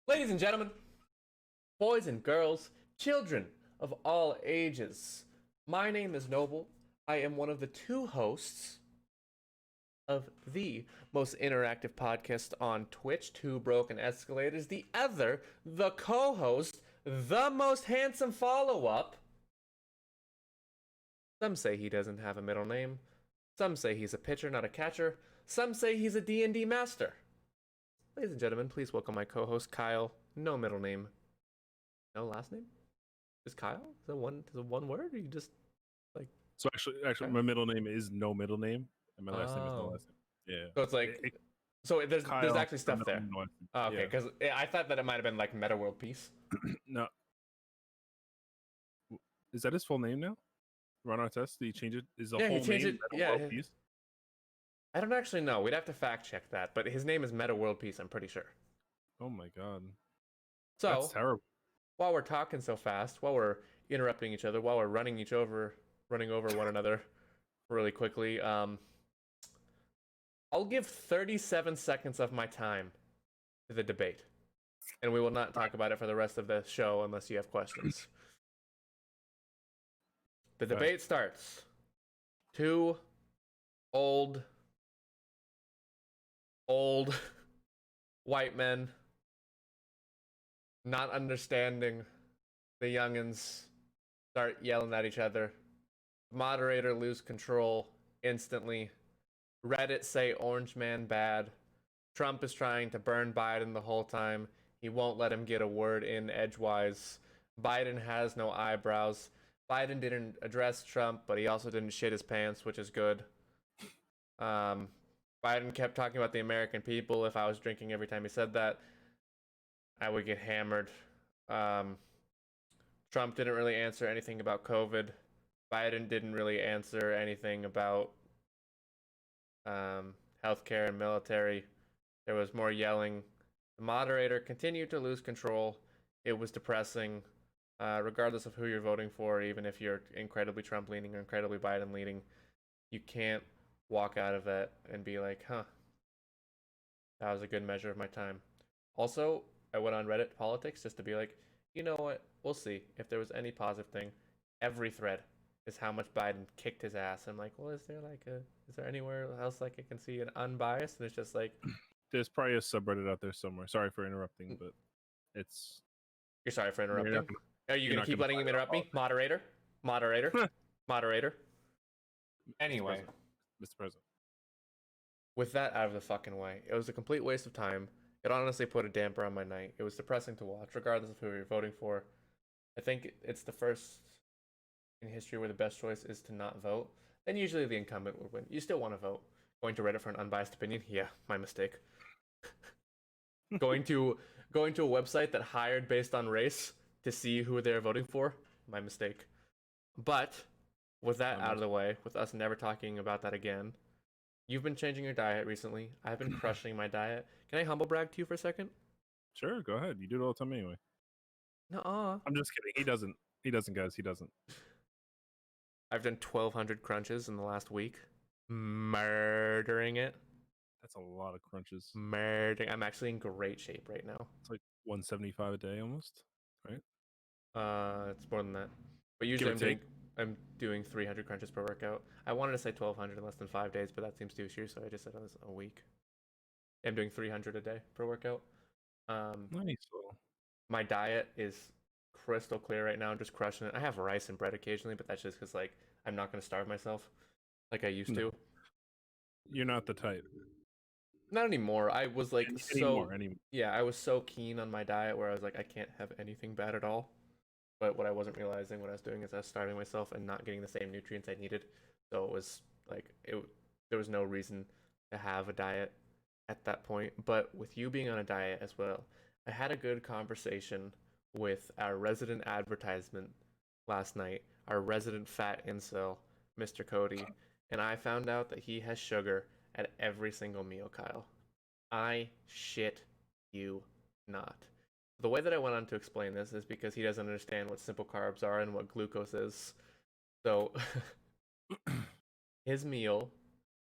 Ladies and gentlemen, boys and girls, children of all ages, my name is Noble. I am one of the two hosts of the most interactive podcast on Twitch, Two Broken Escalators. The other, the co host, the most handsome follow up. Some say he doesn't have a middle name. Some say he's a pitcher, not a catcher. Some say he's a D&D master. Ladies and gentlemen, please welcome my co-host Kyle. No middle name, no last name. Just Kyle? Is it one word? Or you just like So actually, okay? my middle name is no middle name, and my last name is no Oh, last name. Yeah. so it's like there's Kyle, actually no stuff middle there. name, no last name. Oh, okay, Yeah. because I thought that it might have been like Meta World Peace. No, is that his full name now? Ron Artest? Did he change it? Is the Yeah, he whole changed name it. Metal Yeah, World Peace? I don't actually know. We'd have to fact check that, but his name is Meta World Peace. I'm pretty sure. Oh my god, that's So terrible. while we're talking so fast, while we're interrupting each other, while we're running over one another really quickly, I'll give 37 seconds of my time to the debate, and we will not talk about it for the rest of the show unless you have questions. The Go ahead. debate starts. Two old, old white men not understanding the youngins start yelling at each other. Moderator lose control instantly. Reddit say Orange Man bad. Trump is trying to burn Biden the whole time. He won't let him get a word in edgewise. Biden has no eyebrows. Biden didn't address Trump, but he also didn't shit his pants, which is good. Um, Biden kept talking about the American people. If I was drinking every time he said that, I would get hammered. Um, Trump didn't really answer anything about COVID. Biden didn't really answer anything about healthcare and military. There was more yelling. The moderator continued to lose control. It was depressing, regardless of who you're voting for, even if you're incredibly Trump leaning or incredibly Biden leaning. You can't walk out of it and be like, huh, that was a good measure of my time. Also, I went on Reddit politics just to be like, you know what? We'll see if there was any positive thing. Every thread is how much Biden kicked his ass. I'm like, well, is there anywhere else like I can see an unbiased? And it's just like, There's probably a subreddit out there somewhere. Sorry for interrupting, but it's you're sorry for you're interrupting. not gonna Are you you're gonna not keep gonna letting find him it interrupt on me, moderator? Moderator, politics. moderator. Mr. Anyway, President, Mr. President. with that out of the fucking way, it was a complete waste of time. It honestly put a damper on my night. It was depressing to watch, regardless of who you're voting for. I think it's the first in history where the best choice is to not vote. Then usually the incumbent would win. You still want to vote. Going to Reddit for an unbiased opinion? Yeah, my mistake. going to going to a website that hired based on race to see who they're voting for? My mistake. But with that out of the way, with us never talking about that again, you've been changing your diet recently. I've been crushing my diet. Can I humble brag to you for a second? Sure, go ahead. You do it all the time anyway. Nuh-uh. I'm just kidding. He doesn't. He doesn't, guys. He doesn't. I've done 1,200 crunches in the last week. Murdering it. That's a lot of crunches. Murdering. I'm actually in great shape right now. It's like 175 a day almost, right? It's more than that. But Give usually or take. I'm doing 300 crunches per workout. I wanted to say 1,200 in less than 5 days, but that seems too sheer, so I just said it was a week. I'm doing 300 a day per workout. Nice. Well, My diet is crystal clear right now. I'm just crushing it. I have rice and bread occasionally, but that's just because like I'm not gonna starve myself like I used no, to. you're not the type Not anymore. I was like anymore. Anymore. yeah, I was so keen on my diet where I was like I can't have anything bad at all. But what I wasn't realizing what I was doing is I was starving myself and not getting the same nutrients I needed. So it was like there was no reason to have a diet at that point. But with you being on a diet as well, I had a good conversation with our resident advertisement last night, our resident fat incel, Mr. Cody, and I found out that he has sugar at every single meal, Kyle. I shit you not. The way that I went on to explain this is because he doesn't understand what simple carbs are and what glucose is. So his meal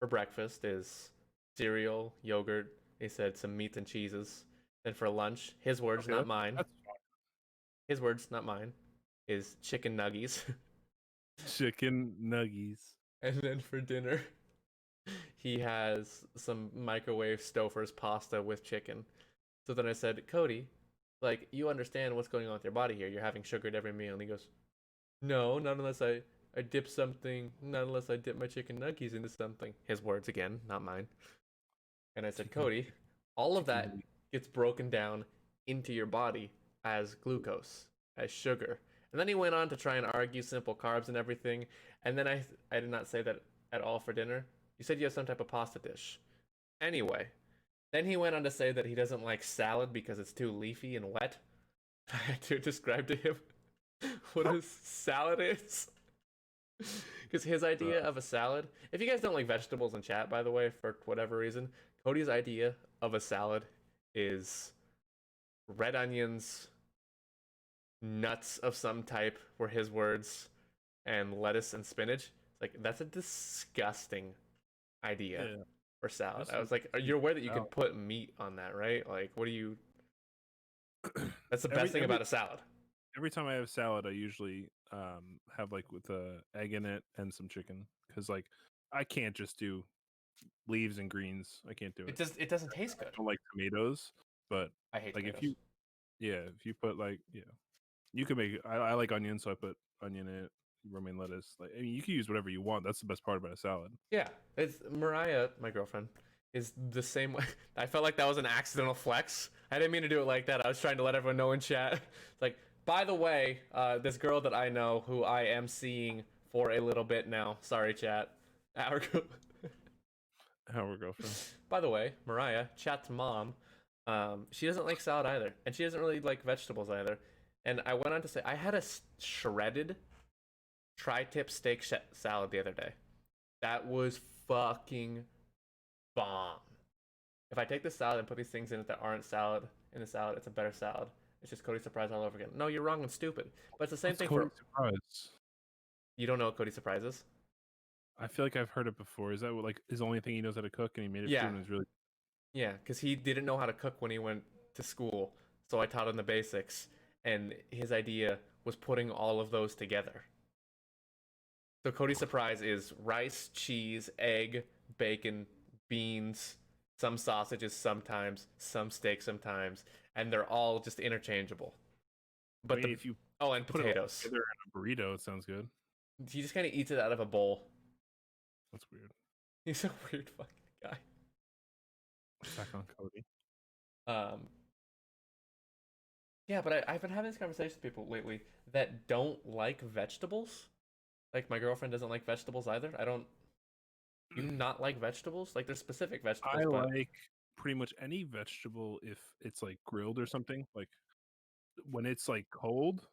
for breakfast is cereal, yogurt, he said some meats and cheeses. Then for lunch, his words, Okay, not mine. that's fine. His words, not mine, is chicken nuggies. Chicken nuggies. And then for dinner, he has some microwave Stouffer's pasta with chicken. So then I said, Cody, like, you understand what's going on with your body here. You're having sugar at every meal. And he goes, no, not unless I dip something, not unless I dip my chicken nuggies into something. His words again, not mine. And I said, Chicken, Cody, all of chicken that nugget. gets broken down into your body as glucose, as sugar. And then he went on to try and argue simple carbs and everything. And then I did not say that at all for dinner. You said you have some type of pasta dish. Anyway, then he went on to say that he doesn't like salad because it's too leafy and wet. I had to describe to him what a salad is. Because his idea of a salad, if you guys don't like vegetables in chat, by the way, for whatever reason, Cody's idea of a salad is red onions, nuts of some type, were his words, and lettuce and spinach. Like, that's a disgusting idea Yeah, for salad. that's I was like, you're aware that you salad. could put meat on that, right? Like, what do you. That's the every best thing every about a salad. every time I have salad, I usually have like with a egg in it and some chicken because like I can't just do leaves and greens. I can't do it. It doesn't taste I good. don't like tomatoes, but I hate like if tomatoes. you if you put like you can make it. I like onion, so I put onion in it, romaine lettuce. Like I mean, you can use whatever you want. That's the best part about a salad. Yeah, it's Mariah, my girlfriend, is the same way. I felt like that was an accidental flex. I didn't mean to do it like that. I was trying to let everyone know in chat. It's like, by the way, this girl that I know who I am seeing for a little bit now. Sorry, chat. Our Our girlfriend. By the way, Mariah, chat's mom, she doesn't like salad either, and she doesn't really like vegetables either. And I went on to say I had a shredded tri-tip steak salad the other day. That was fucking bomb. If I take the salad and put these things in it that aren't salad in the salad, it's a better salad. It's just Cody Surprise all over again. No, you're wrong and stupid. But it's the same What's thing Cody for. surprise? You don't know what Cody Surprise is? I feel like I've heard it before. Is that what, like his only thing he knows how to cook, and he made it for you, Yeah, and it was really yeah, because he didn't know how to cook when he went to school. So I taught him the basics. And his idea was putting all of those together. So Cody Surprise is rice, cheese, egg, bacon, beans, some sausages sometimes, some steak sometimes, and they're all just interchangeable. I But mean, if you and put it all potatoes. together in a burrito, it sounds good. He just kind of eats it out of a bowl. That's weird. He's a weird fucking guy. Back on Cody. Um, yeah, but I've been having this conversation with people lately that don't like vegetables. Like my girlfriend doesn't like vegetables either. I don't. You not like vegetables? Like there's specific vegetables, I but like pretty much any vegetable if it's like grilled or something. Like when it's like cold,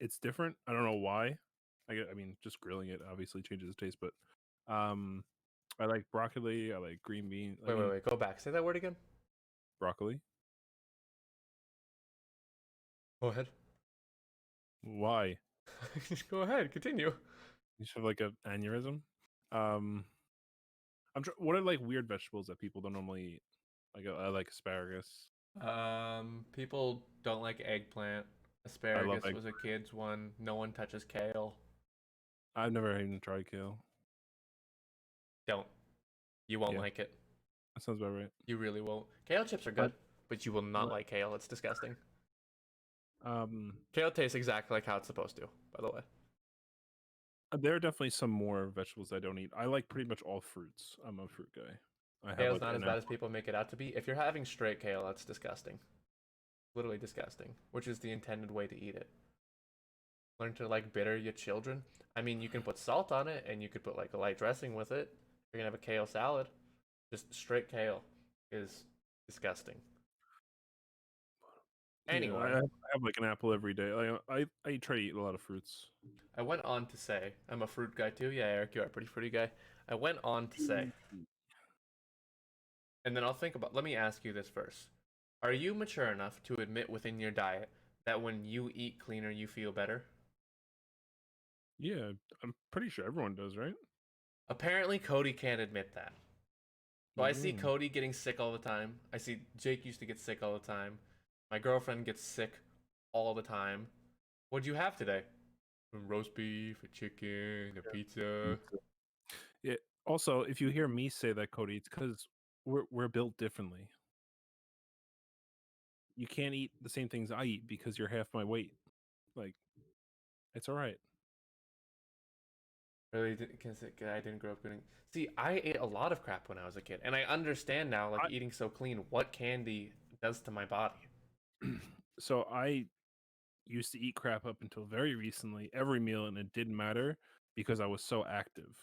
it's different. I don't know why. I mean, just grilling it obviously changes the taste, but um, I like broccoli. I like green beans. I mean, wait. Go back. Say that word again. broccoli. Go ahead. Why? Go ahead. Continue. You should have like an aneurysm. Um, what are like weird vegetables that people don't normally eat? Like I like asparagus. People don't like eggplant. I love Asparagus egg. was a kid's one. No one touches kale. I've never even tried kale. Don't. You won't Yeah. like it. That sounds about right. You really won't. Kale chips are good, but you will not like kale. It's disgusting. Kale tastes exactly like how it's supposed to, by the way. There are definitely some more vegetables I don't eat. I like pretty much all fruits. I'm a fruit guy. I have Kale's like not as an bad as apple. people make it out to be. If you're having straight kale, that's disgusting. Literally disgusting, which is the intended way to eat it. Learn to like bitter your children. I mean, you can put salt on it and you could put like a light dressing with it. You're gonna have a kale salad. Just straight kale is disgusting. Anyway, Yeah, I have like an apple every day. I try to eat a lot of fruits. I went on to say, I'm a fruit guy too. Yeah, Eric, you're a pretty fruity guy. I went on to say, and then I'll think about, let me ask you this first. Are you mature enough to admit within your diet that when you eat cleaner, you feel better? Yeah, I'm pretty sure everyone does, right? Apparently, Cody can't admit that. So I see Mm. Cody getting sick all the time. I see Jake used to get sick all the time. My girlfriend gets sick all the time. What'd you have today? Roast beef, a chicken, a pizza. Yeah. Also, if you hear me say that, Cody, it's because we're built differently. You can't eat the same things I eat because you're half my weight. Like, it's all right. Really, because I didn't grow up eating. See, I ate a lot of crap when I was a kid, and I understand now, like eating so clean, what candy does to my body. So I used to eat crap up until very recently, every meal, and it didn't matter because I was so active.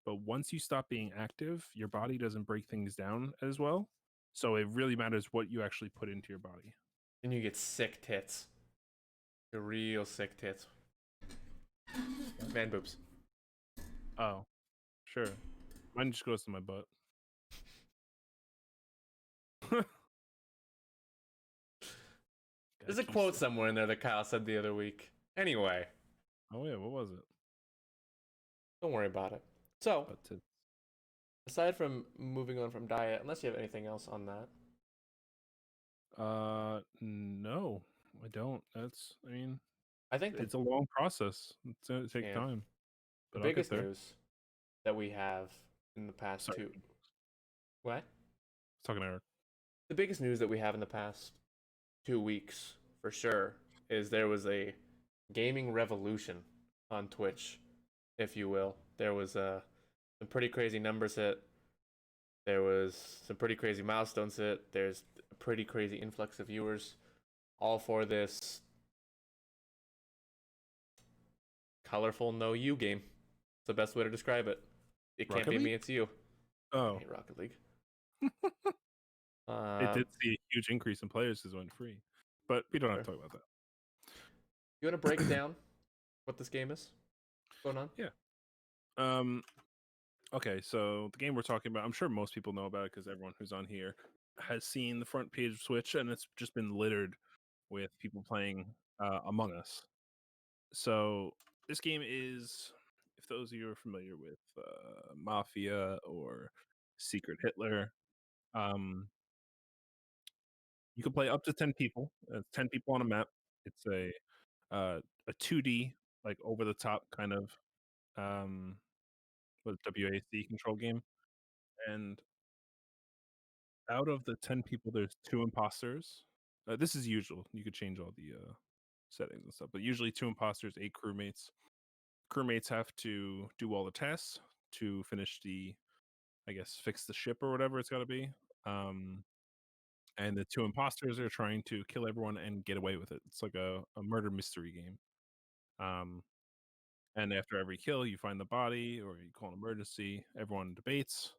But once you stop being active, your body doesn't break things down as well. So it really matters what you actually put into your body. And you get sick tits. The real sick tits. Man boobs. Oh, sure. Mine just goes to my butt. There's a Gotta quote keep somewhere in there that Kyle said the other week. Anyway, Oh yeah, what was it? don't worry about it. So, Butt tits. aside from moving on from diet, unless you have anything else on that, No, I don't. I mean, I think it's a long process. It's gonna take yeah, time, the but I'll get biggest there. news that we have in the past Sorry, two. What? talking to Eric. The biggest news that we have in the past 2 weeks, for sure, is there was a gaming revolution on Twitch, if you will. There was some pretty crazy numbers hit. There was some pretty crazy milestones hit. There's a pretty crazy influx of viewers, all for this colorful no you game. It's the best way to describe it. It can't Rocket be League? me, it's you. I Oh, hate Rocket League. it did Um, see a huge increase in players because it went free, but we don't have sure. to talk about You want to break down what this game is? What's going on? that. Yeah. Okay, so the game we're talking about, I'm sure most people know about it because everyone who's on here has seen the front page of Switch, and it's just been littered with people playing Among Us. So this game is, if those of you are familiar with Mafia or Secret Hitler, um, you can play up to 10 people. 10 people on a map. It's a 2D, like over the top kind of um, WAC control game, and out of the 10 people, there's 2 imposters. This is usual. You could change all the settings and stuff, but usually 2 imposters, 8 crewmates. Crewmates have to do all the tasks to finish I guess, fix the ship or whatever it's got to be. Um, and the 2 imposters are trying to kill everyone and get away with it. It's like a murder mystery game. Um, and after every kill, you find the body or you call an emergency. Everyone debates.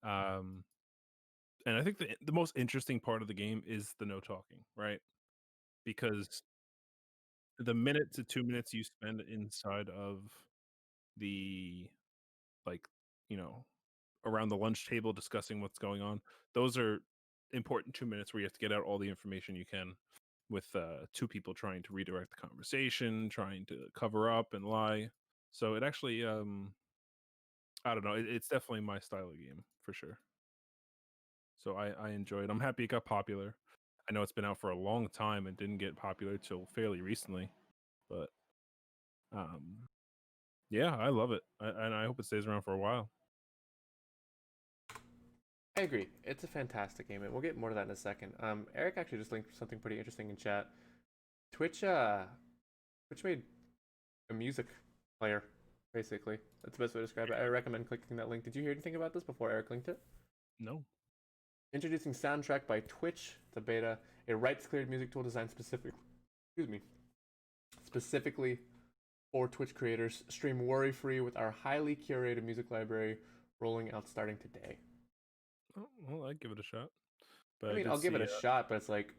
Um, and I think the most interesting part of the game is the no talking, right? Because the minute to 2 minutes you spend inside of the, like, you know, around the lunch table discussing what's going on, those are important 2 minutes where you have to get out all the information you can with 2 people trying to redirect the conversation, trying to cover up and lie. So it actually, I don't know, it's definitely my style of game for sure. So I enjoy it. I'm happy it got popular. I know it's been out for a long time and didn't get popular till fairly recently, but um, yeah, I love it, and I hope it stays around for a while. I agree. It's a fantastic game, and we'll get more to that in a second. Eric actually just linked something pretty interesting in chat. Twitch, Twitch made a music player, basically. That's the best way to describe it. I recommend clicking that link. Did you hear anything about this before Eric linked it? No, Introducing Soundtrack by Twitch, the beta, a rights cleared music tool designed specifically for Twitch creators. Stream worry free with our highly curated music library rolling out starting today. oh, well, I'd give it a shot. But I I mean, did I'll give it see a shot, but it's like,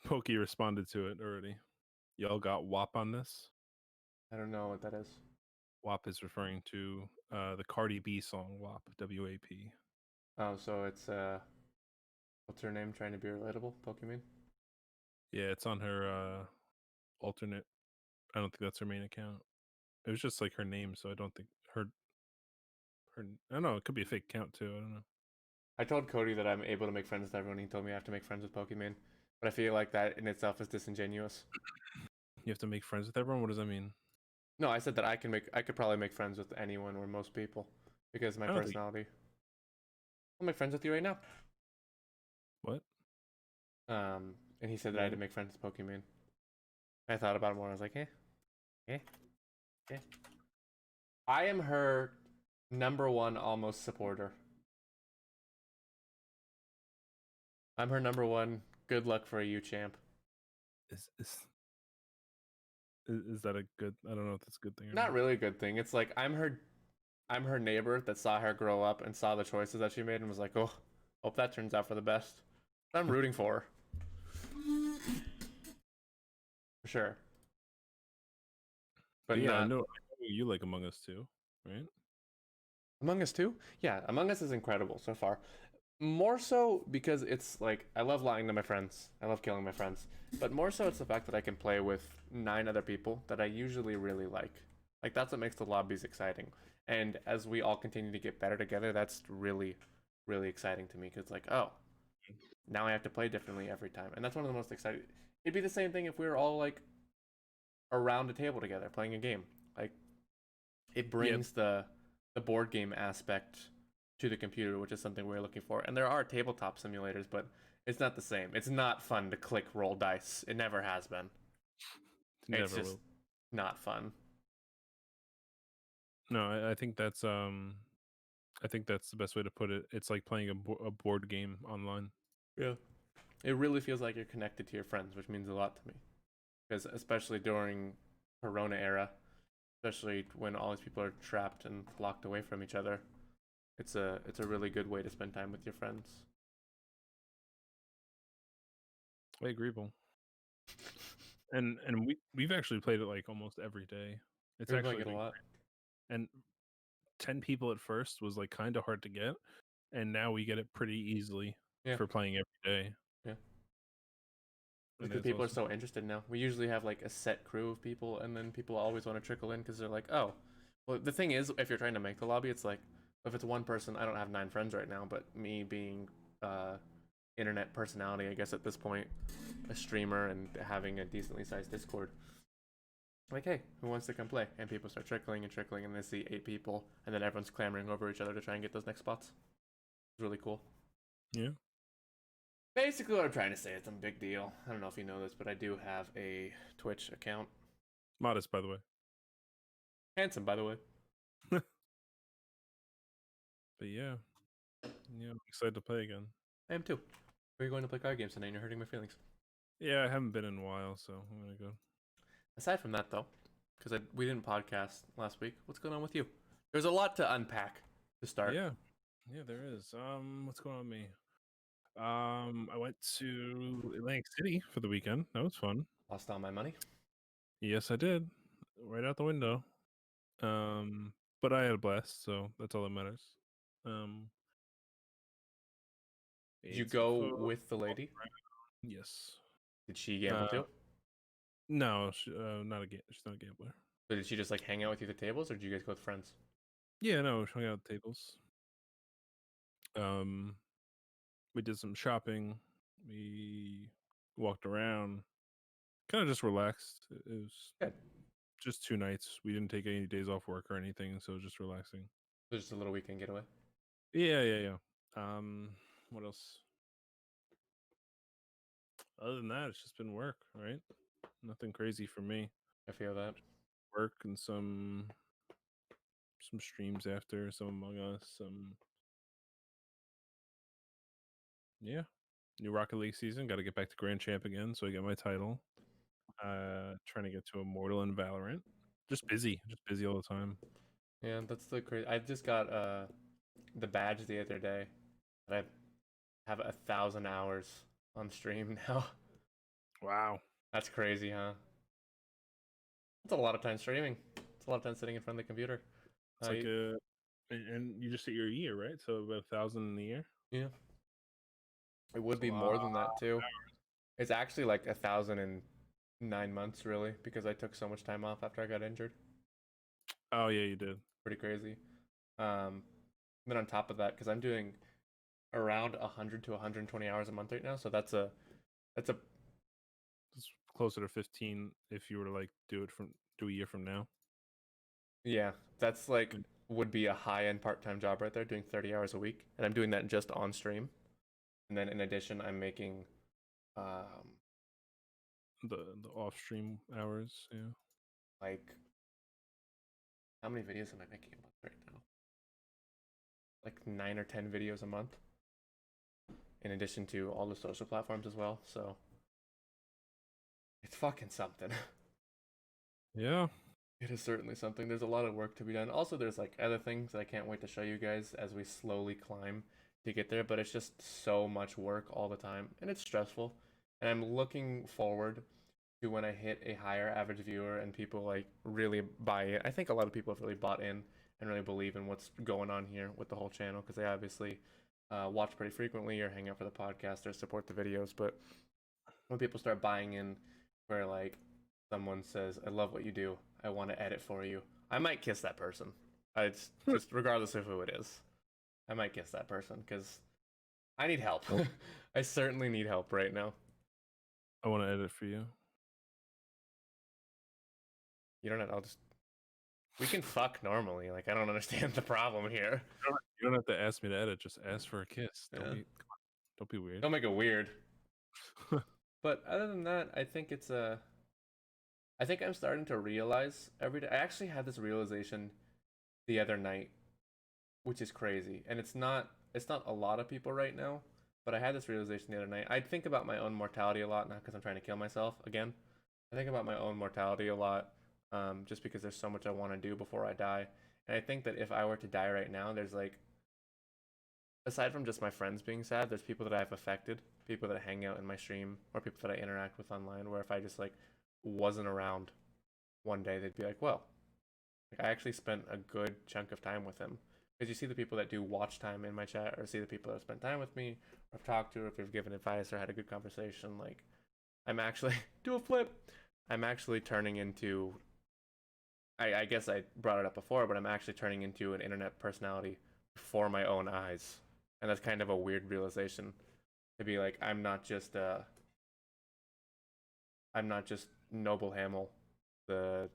Pokey responded to it already. Y'all got WAP on this? I don't know what that is. WAP is referring to the Cardi B song WAP, WAP. Oh, so it's what's her name? Trying to be relatable, Pokemon. Yeah, it's on her alternate. I don't think that's her main account. It was just like her name, so I don't think her. I don't know. It could be a fake account too. I don't know. I told Cody that I'm able to make friends with everyone. He told me I have to make friends with Pokemon, but I feel like that in itself is disingenuous. You have to make friends with everyone. What does that mean? No, I said that I could probably make friends with anyone or most people because of my I don't think. personality. I'll make friends with you right now. What? And he said that I had to Well, make friends with Pokemon. I thought about it more. I was like, eh. I am her number one almost supporter. I'm her number one. Good luck for a U champ. is is that a good? I don't know if that's a good thing or Not not. really a good thing. It's like I'm her neighbor that saw her grow up and saw the choices that she made and was like, oh, hope that turns out for the best. I'm rooting for her. For sure. But Yeah, not I know you like Among Us too, right? Among Us 2? Yeah, Among Us is incredible so far. More so because it's like I love lying to my friends. I love killing my friends. But more so it's the fact that I can play with 9 other people that I usually really like. Like that's what makes the lobbies exciting. And as we all continue to get better together, that's really, really exciting to me. Cause like, oh, now I have to play differently every time. And that's one of the most exciting. It'd be the same thing if we were all like around a table together playing a game. Like it Yeah, brings the board game aspect to the computer, which is something we're looking for. And there are tabletop simulators, but it's not the same. It's not fun to click roll dice. It never has been. It's never just will. not fun. No, I think that's the best way to put it. It's like playing a board game online. Yeah. It really feels like you're connected to your friends, which means a lot to me. Because especially during Corona era, especially when all these people are trapped and locked away from each other, it's a really good way to spend time with your friends. I agree, Paul. And we've actually played it like almost every day. It's We're playing actually it a been lot. and 10 people at first was like kind of hard to get, and now we get it pretty easily Yeah. for playing every day. Yeah. And Because it's people are awesome. so interested now. We usually have like a set crew of people, and then people always want to trickle in because they're like, oh, well, the thing is, if you're trying to make the lobby, it's like, if it's one person, I don't have 9 friends right now, but me being internet personality, I guess at this point, a streamer and having a decently sized Discord, like, hey, who wants to come play? And people start trickling and trickling, and they see 8 people, and then everyone's clamoring over each other to try and get those next spots. It's really cool. Yeah. Basically, what I'm trying to say, it's a big deal. I don't know if you know this, but I do have a Twitch account. Modest, by the way. Handsome, by the way. But yeah. Yeah, I'm excited to play again. I am too. We're going to play card games tonight and you're hurting my feelings. Yeah, I haven't been in a while, so I'm gonna go. Aside from that, though, because we didn't podcast last week, what's going on with you? There's a lot to unpack to start. Yeah. Yeah, there is. What's going on with me? I went to Atlantic City for the weekend. That was fun. Lost all my money. Yes, I did. Right out the window. But I had a blast, so that's all that matters. Um, Did you ate some go food. with the lady? Yes. Did she gamble Uh, too? no, not a she's not a gambler. Or did she just like hang out with you at the tables, or did you guys go with friends? Yeah, no, we hung out at tables. Um, we did some shopping. We walked around. Kind of just relaxed. It was Good. just 2 nights. We didn't take any days off work or anything, so it was just relaxing. So just a little weekend getaway. Yeah. What else? Other than that, it's just been work, right? Nothing crazy for me. I feel that. Work and some streams after, some Among Us, some yeah. New Rocket League season. Got to get back to Grand Champ again, so I get my title. Trying to get to Immortal and Valorant. Just busy all the time. Yeah, that's the crazy. I just got the badge the other day. That I have 1,000 hours on stream now. Wow, That's crazy, huh? That's a lot of time streaming. It's a lot of time sitting in front of the computer. it's like and you just hit your year, right? So about 1,000 in the year. Yeah, it would That's a be lot. more than that too. It's actually like 1,009 months, really, because I took so much time off after I got injured. Oh yeah, you did. Pretty crazy. Then on top of that, because I'm doing around 100 to 120 hours a month right now. So that's a It's closer to 15 if you were to like do a year from now. yeah, that's like Mm. would be a high-end part-time job right there, doing 30 hours a week, and I'm doing that just on stream. And then in addition, I'm making um The off stream hours, yeah. like how many videos am I making a month right now? Like 9 or 10 videos a month, in addition to all the social platforms as well. So it's fucking something. Yeah. It is certainly something. There's a lot of work to be done. Also, there's like other things that I can't wait to show you guys as we slowly climb to get there, but it's just so much work all the time and it's stressful. And I'm looking forward to when I hit a higher average viewer and people like really buy it. I think a lot of people have really bought in and really believe in what's going on here with the whole channel because they obviously watch pretty frequently or hang out for the podcast or support the videos. But when people start buying in, where like someone says, "I love what you do. I want to edit for you," I might kiss that person. It's just regardless of who it is. I might kiss that person because I need help. Well, I certainly need help right now. I want to edit for you. You don't know. I'll just we can fuck normally. Like I don't understand the problem here. You don't have to ask me to edit. Just ask for a kiss. Yeah. Don't be weird. Don't make it weird. But other than that, I think it's a. I think I'm starting to realize every day. I actually had this realization the other night, which is crazy, and it's not a lot of people right now. But I had this realization the other night. I think about my own mortality a lot, not because I'm trying to kill myself again. I think about my own mortality a lot, just because there's so much I want to do before I die. And I think that if I were to die right now, there's like aside from just my friends being sad, there's people that I've affected, people that hang out in my stream, or people that I interact with online. Where if I just like wasn't around one day, they'd be like, "Well, like, I actually spent a good chunk of time with him." Because you see the people that do watch time in my chat, or see the people that have spent time with me, or have talked to, or if they've given advice or had a good conversation. Like, I'm actually do a flip. I'm actually turning into. I guess I brought it up before, but I'm actually turning into an internet personality before my own eyes, and that's kind of a weird realization to be like, I'm not just noblehamil, the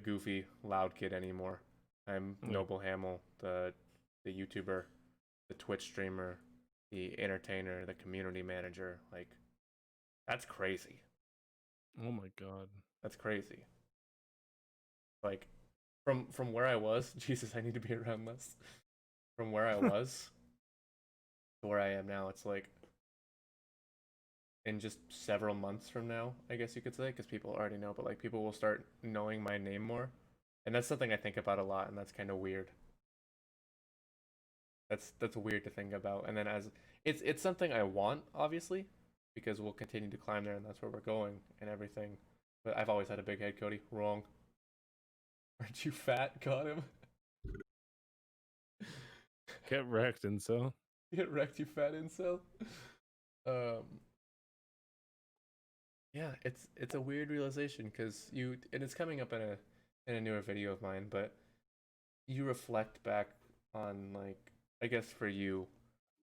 goofy loud kid anymore. I'm noblehamil, the YouTuber, the Twitch streamer, the entertainer, the community manager. Like that's crazy. Oh my god. That's crazy. Like from where I was, Jesus, I need to be around less. From where I was to where I am now, it's like in just several months from now, I guess you could say, because people already know, but like people will start knowing my name more. And that's something I think about a lot, and that's kind of weird. That's weird to think about. And then as it's something I want, obviously, because we'll continue to climb there, and that's where we're going and everything. But I've always had a big head, Cody. Wrong. Aren't you fat? Got him. Get wrecked, and so Get wrecked, you fat incel. Um, yeah, it's a weird realization because and it's coming up in a newer video of mine, but you reflect back on like I guess for you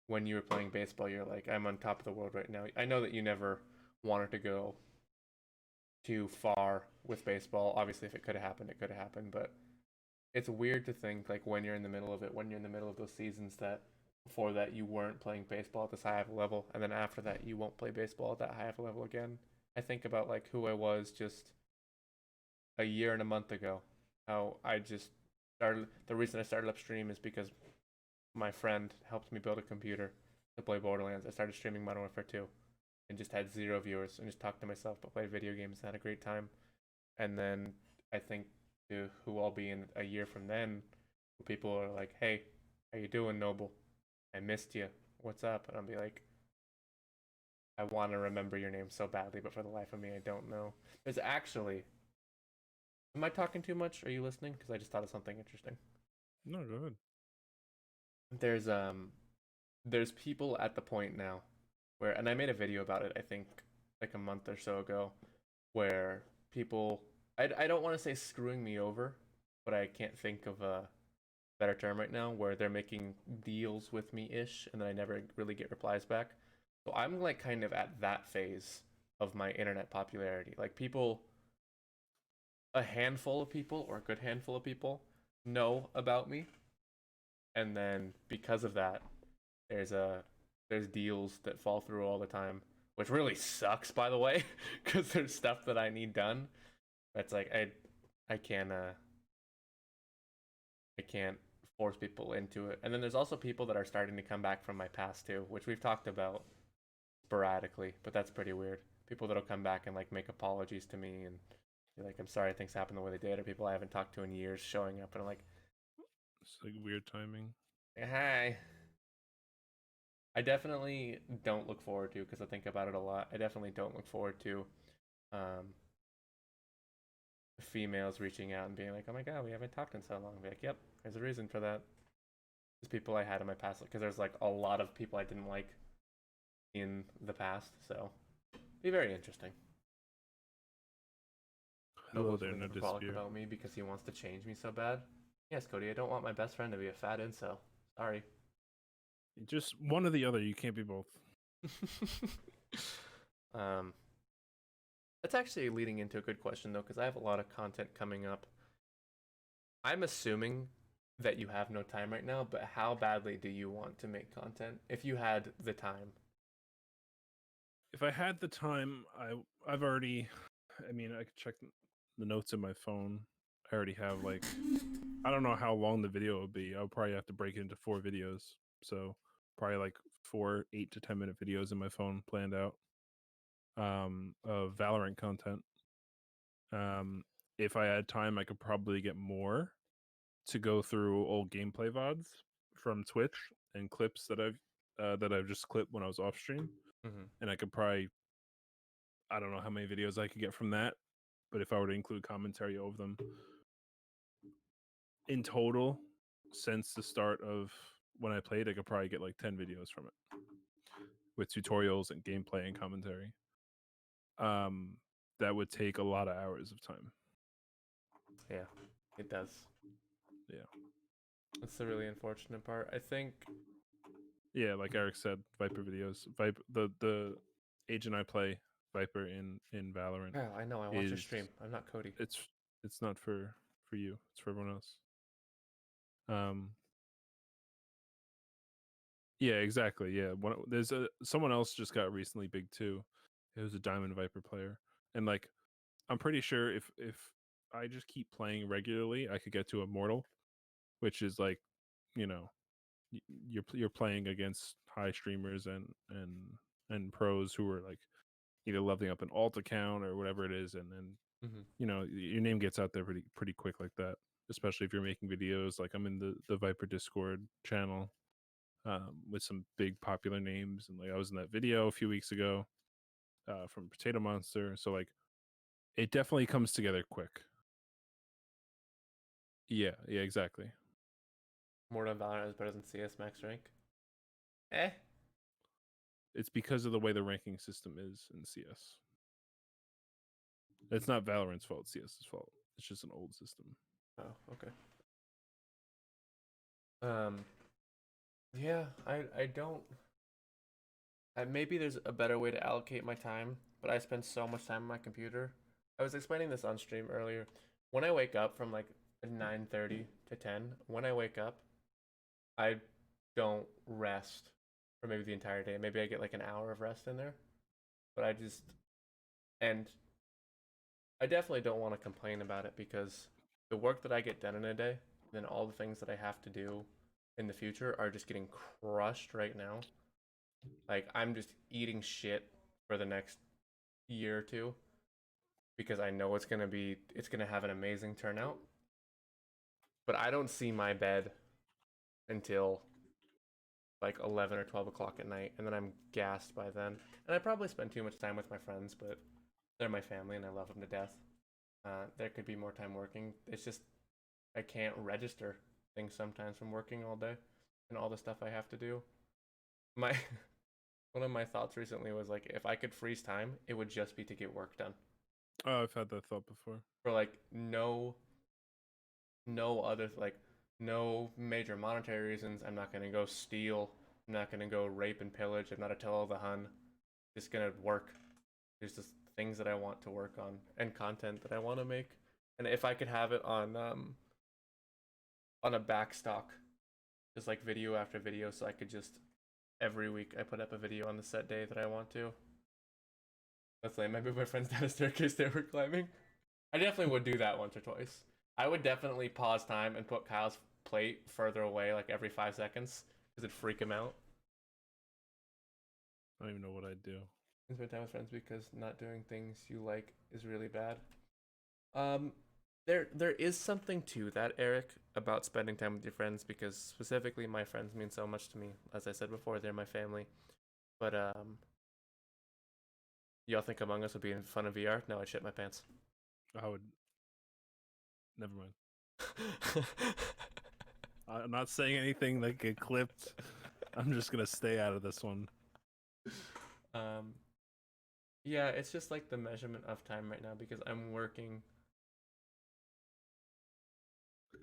when you were playing baseball, you're like I'm on top of the world right now. I know that you never wanted to go too far with baseball. Obviously, if it could have happened, it could have happened, but it's weird to think like when you're in the middle of it, when you're in the middle of those seasons that before that you weren't playing baseball at this high of a level, and then after that you won't play baseball at that high of a level again. I think about like who I was just a year and a month ago. How I just started. The reason I started upstream is because my friend helped me build a computer to play Borderlands. I started streaming Modern Warfare 2 and just had 0 viewers and just talked to myself but played video games and had a great time. And then I think to who I'll be in a year from then, people are like, "Hey, how you doing, Noble? I missed you. What's up?" And I'll be like, "I want to remember your name so badly, but for the life of me, I don't know." There's actually, am I talking too much? Are you listening? Because I just thought of something interesting. no, go ahead. There's there's people at the point now where, and I made a video about it, I think like a month or so ago, where people, I don't want to say screwing me over, but I can't think of a better term right now, where they're making deals with me ish, and then I never really get replies back. So I'm like kind of at that phase of my internet popularity. Like people, a handful of people or a good handful of people know about me, and then because of that, there's a there's deals that fall through all the time, which really sucks, by the way, because there's stuff that I need done. That's like I can't force people into it. And then there's also people that are starting to come back from my past too, which we've talked about sporadically, but that's pretty weird. People that'll come back and like make apologies to me and be like, "I'm sorry things happened the way they did," or people I haven't talked to in years showing up and I'm like, It's like weird timing. "Hi." I definitely don't look forward to, because I think about it a lot. I definitely don't look forward to um, females reaching out and being like, "Oh my god, we haven't talked in so long." I'll be like, "Yep, there's a reason for that." There's people I had in my past, because there's like a lot of people I didn't like in the past, so be very interesting. Hello Nobo's there, really no never frolic dispute. about me because he wants to change me so bad. Yes, Cody, I don't want my best friend to be a fat incel. Sorry. Just one or the other. You can't be both. um, that's actually leading into a good question though, because I have a lot of content coming up. I'm assuming that you have no time right now, but how badly do you want to make content if you had the time? If I had the time, I've already. I mean, I could check the notes in my phone. I already have like I don't know how long the video will be. I'll probably have to break it into 4 videos. So probably like 4 8 to 10 minute videos in my phone planned out. Of Valorant content. If I had time, I could probably get more to go through old gameplay VODs from Twitch and clips that I've just clipped when I was off stream, Mm-hmm. and I could probably I don't know how many videos I could get from that, but if I were to include commentary over them, in total, since the start of when I played, I could probably get like 10 videos from it with tutorials and gameplay and commentary. Um, that would take a lot of hours of time. Yeah, it does. Yeah. That's the really unfortunate part. I think. Yeah, like Eric said, Viper videos. Viper the agent I play, Viper in Valorant, Yeah, I know. I watch your is stream. I'm not Cody. it's not for you. It's for everyone else. Um yeah, exactly. Yeah. There's someone else just got recently big too. It was a Diamond Viper player. And like I'm pretty sure if I just keep playing regularly, I could get to Immortal, which is like, you know, you're playing against high streamers and pros who are like either leveling up an alt account or whatever it is, and then Mm-hmm. your name gets out there pretty quick like that. Especially if you're making videos. Like I'm in the Viper Discord channel with some big popular names, and like I was in that video a few weeks ago from Potato Monster. So like it definitely comes together quick. Yeah, exactly. More than Valorant is better than CS max rank. Eh. It's because of the way the ranking system is in CS. It's not Valorant's fault, CS's fault. It's just an old system. Oh, okay. Um. Yeah, I don't. Maybe there's a better way to allocate my time, but I spend so much time on my computer. I was explaining this on stream earlier. When I wake up from like 9:30 to 10, when I wake up, I don't rest for maybe the entire day. Maybe I get like an hour of rest in there, but and I definitely don't want to complain about it, because the work that I get done in a day, then all the things that I have to do in the future are just getting crushed right now. Like I'm just eating shit for the next year or two, because I know it's gonna have an amazing turnout. But I don't see my bed until like 11 or 12 o'clock at night, and then I'm gassed by then. And I probably spend too much time with my friends, but they're my family and I love them to death. There could be more time working. It's just I can't register things sometimes from working all day and all the stuff I have to do. My one of my thoughts recently was like, if I could freeze time, it would just be to get work done. Oh, I've had that thought before. For like no other, like no major monetary reasons. I'm not gonna go steal. I'm not gonna go rape and pillage. I'm not a tell all the Hun. Just gonna work. There's just things that I want to work on and content that I want to make. And if I could have it on a backstock, just like video after video, so I could just every week I put up a video on the set day that I want to. That's lame. I moved my friends down a staircase they were climbing. I definitely would do that once or twice. I would definitely pause time and put Kyle's plate further away, like every 5 seconds, because it'd freak him out. I don't even know what I'd do. And spend time with friends because not doing things you like is really bad. There is something to that, Eric, about spending time with your friends, because specifically my friends mean so much to me. As I said before, they're my family. But y'all think Among Us would be in fun of VR? No, I'd shit my pants. I would. Never mind. I'm not saying anything that get clipped. I'm just gonna stay out of this one. Yeah, it's just like the measurement of time right now because I'm working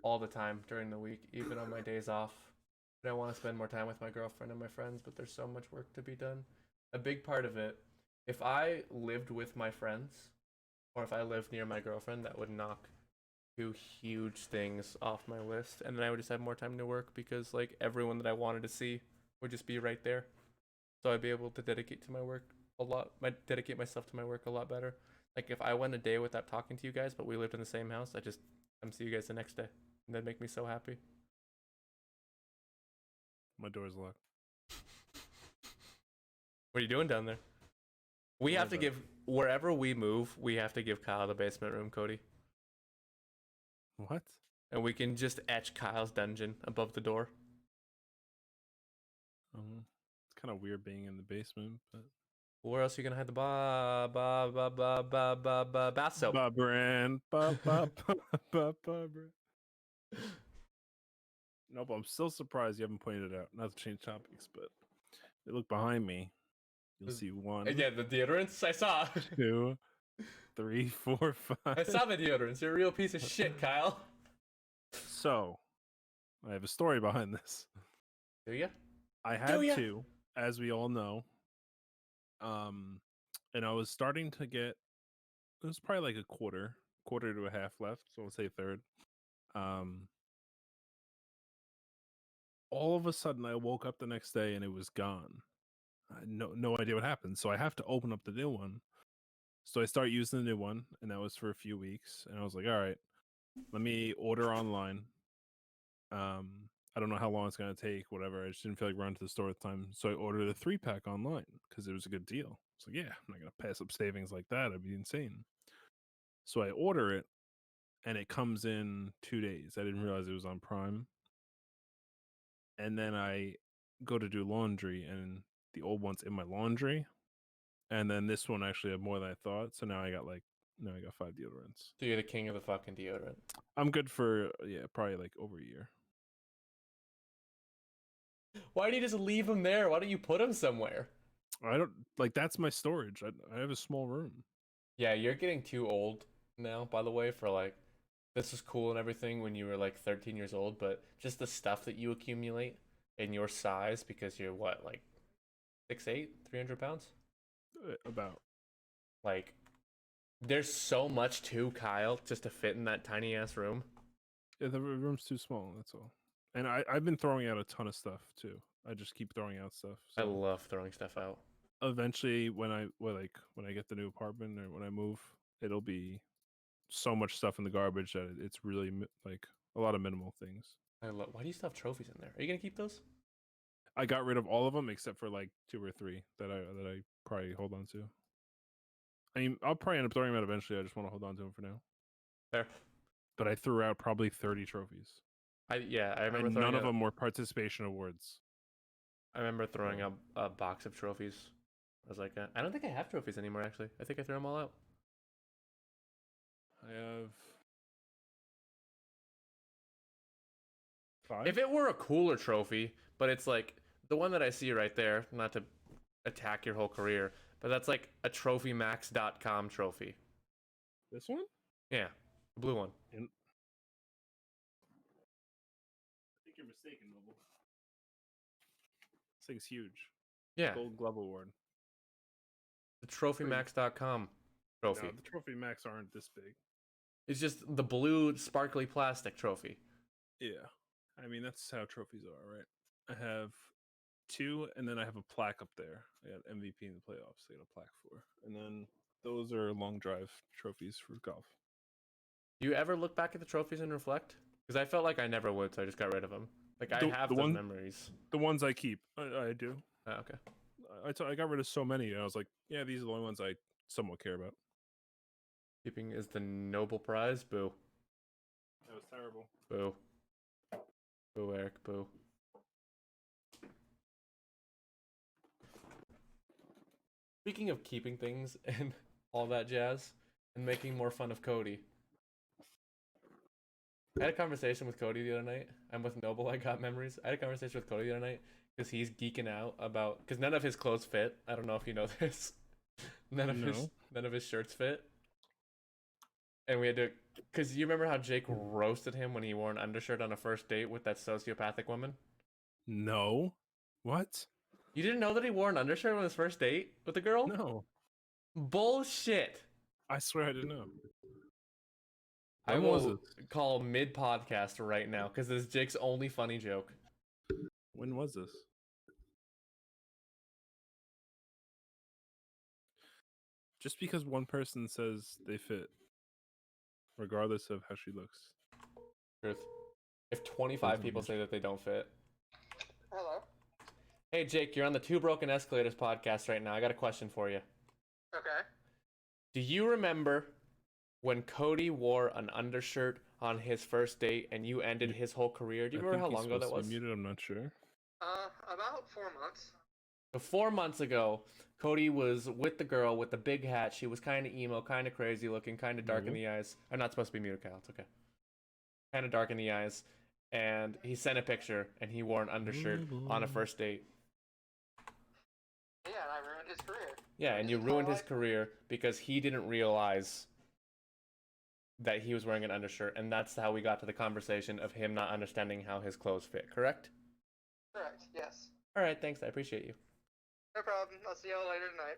all the time during the week, even on my days off. And I want to spend more time with my girlfriend and my friends, but there's so much work to be done. A big part of it, if I lived with my friends, or if I lived near my girlfriend, that would knock two huge things off my list, and then I would just have more time to work because like everyone that I wanted to see would just be right there. So I'd be able to dedicate to my work a lot. Dedicate myself to my work a lot better. Like if I went a day without talking to you guys, but we lived in the same house, I just come see you guys the next day, and that'd make me so happy. My door's locked. What are you doing down there? We have to give wherever we move. We have to give Kyle the basement room, Cody. What? And we can just etch Kyle's dungeon above the door. It's kind of weird being in the basement, but where else are you gonna hide the bath soap? brand. Nope, I'm still surprised you haven't pointed it out. Not to change topics, but if you look behind me, you'll see one. Yeah, the deodorants I saw. 2, 3, 4, 5. I saw the deodorants. You're a real piece of shit, Kyle. So, I have a story behind this. Do you? I had to, as we all know. And I was starting to get. It was probably like a quarter to a half left. So I'll say a third. All of a sudden, I woke up the next day and it was gone. I had no idea what happened. So I have to open up the new one. So I start using the new one, and that was for a few weeks. And I was like, all right, let me order online. I don't know how long it's going to take, whatever. I just didn't feel like running to the store at the time. So I ordered a 3-pack online because it was a good deal. So yeah, I'm not going to pass up savings like that. It'd be insane. So I order it, and it comes in 2 days. I didn't realize it was on Prime. And then I go to do laundry, and the old one's in my laundry. And then this one actually had more than I thought. So now I got 5 deodorants. So you're the king of the fucking deodorant. I'm good for, probably like over a year. Why do you just leave them there? Why don't you put them somewhere? I don't, that's my storage. I have a small room. Yeah, you're getting too old now, by the way, for like, this is cool and everything when you were like 13 years old, but just the stuff that you accumulate in your size because you're what, like 6'8", 300 pounds? About. Like, there's so much to Kyle just to fit in that tiny ass room. Yeah, the room's too small, that's all. And I've been throwing out a ton of stuff too. I just keep throwing out stuff. So I love throwing stuff out. Eventually, when I get the new apartment or when I move, it'll be so much stuff in the garbage that it's really like a lot of minimal things. Why do you still have trophies in there? Are you gonna keep those? I got rid of all of them except for like 2 or 3 that I probably hold on to. I mean, I'll probably end up throwing them out eventually. I just want to hold on to them for now. Fair. But I threw out probably 30 trophies. I remember. And none of them were participation awards. I remember throwing out a box of trophies. I was like, I don't think I have trophies anymore. Actually, I think I threw them all out. I have 5. If it were a cooler trophy, but it's like the one that I see right there, not to attack your whole career, but that's like a trophymax.com trophy. This one? Yeah, the blue one. mistaken, Noble. This thing's huge. Yeah, Gold Glove Award. the TrophyMax.com trophy. No, the Trophy Max aren't this big. It's just the blue sparkly plastic trophy. Yeah. I mean, that's how trophies are, right? I have 2, and then I have a plaque up there. I got MVP in the playoffs. I got a plaque for. And then those are long drive trophies for golf. Do you ever look back at the trophies and reflect? Because I felt like I never would, so I just got rid of them. Like, I have those memories. The ones I keep. I do. Oh, okay. I got rid of so many, and I was like, yeah, these are the only ones I somewhat care about. Keeping is the Nobel Prize. Boo. That was terrible. Boo. Boo, Eric. Boo. Speaking of keeping things and all that jazz, and making more fun of Cody. I had a conversation with Cody the other night. I'm with Noble. I got memories. I had a conversation with Cody the other night because he's geeking out about because none of his clothes fit. I don't know if you know this. none of his shirts fit. And we had to because you remember how Jake roasted him when he wore an undershirt on a first date with that sociopathic woman? No. What? You didn't know that he wore an undershirt on his first date with a girl? No. Bullshit. I swear I didn't know. I will call mid podcast right now because this is Jake's only funny joke. When was this? Just because one person says they fit, regardless of how she looks. Truth. If 25 people say that they don't fit. Hello. Hey Jake, you're on the Two Broken Escalators podcast right now. I got a question for you. Okay. Do you remember when Cody wore an undershirt on his first date and you ended his whole career? Do you remember how long ago that was? Muted, I'm not sure. About 4 months. So 4 months ago, Cody was with the girl with the big hat. She was kind of emo, kind of crazy looking, kind of dark in the eyes. I'm not supposed to be muted, Kyle. It's okay. Kind of dark in the eyes. And he sent a picture, and he wore an undershirt on a first date. Yeah, and I ruined his career. Yeah, and you ruined his career because he didn't realize that he was wearing an undershirt, and that's how we got to the conversation of him not understanding how his clothes fit, correct? Correct, yes. All right, thanks. I appreciate you. No problem. I'll see y'all later tonight.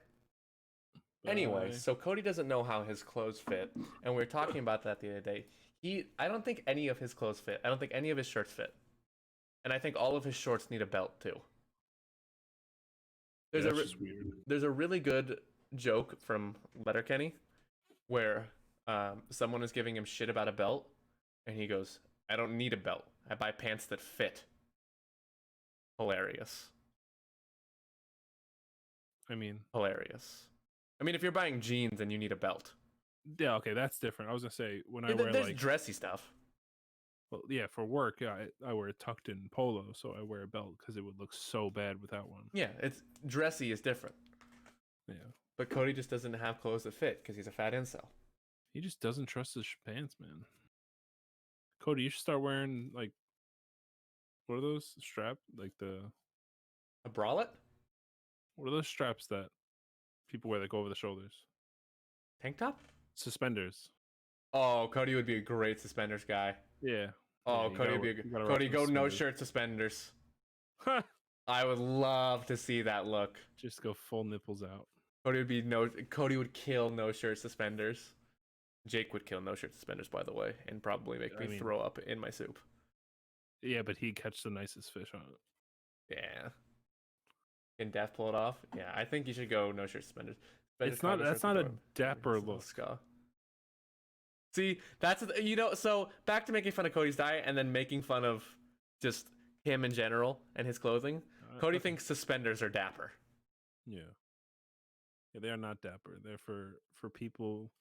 Anyway, so Cody doesn't know how his clothes fit, and we were talking about that the other day. I don't think any of his clothes fit. I don't think any of his shirts fit. And I think all of his shorts need a belt, too. There's a really good joke from Letterkenny where someone is giving him shit about a belt, and he goes, I don't need a belt. I buy pants that fit. Hilarious. Hilarious. I mean, if you're buying jeans and you need a belt. Yeah, okay, that's different. I was gonna say when I wear there's dressy stuff. Well, yeah, for work, yeah, I wear a tucked in polo, so I wear a belt because it would look so bad without one. Yeah, it's dressy is different. Yeah, but Cody just doesn't have clothes that fit because he's a fat incel. He just doesn't trust his pants, man. Cody, you should start wearing like what are those straps? Like a bralette? What are those straps that people wear that go over the shoulders? Tank top? Suspenders. Oh, Cody would be a great suspenders guy. Yeah. Oh, yeah, Cody would be a good. Cody, go no shirt suspenders. I would love to see that look. Just go full nipples out. Cody would kill no shirt suspenders. Jake would kill no shirt suspenders, by the way, and probably make me throw up in my soup. Yeah, but he'd catch the nicest fish on it. Yeah. Can Death pull it off? Yeah, I think you should go no shirt suspenders. That's not a dapper look. See, that's so back to making fun of Cody's diet and then making fun of just him in general and his clothing. Cody thinks suspenders are dapper. Yeah. Yeah, they are not dapper. They're for people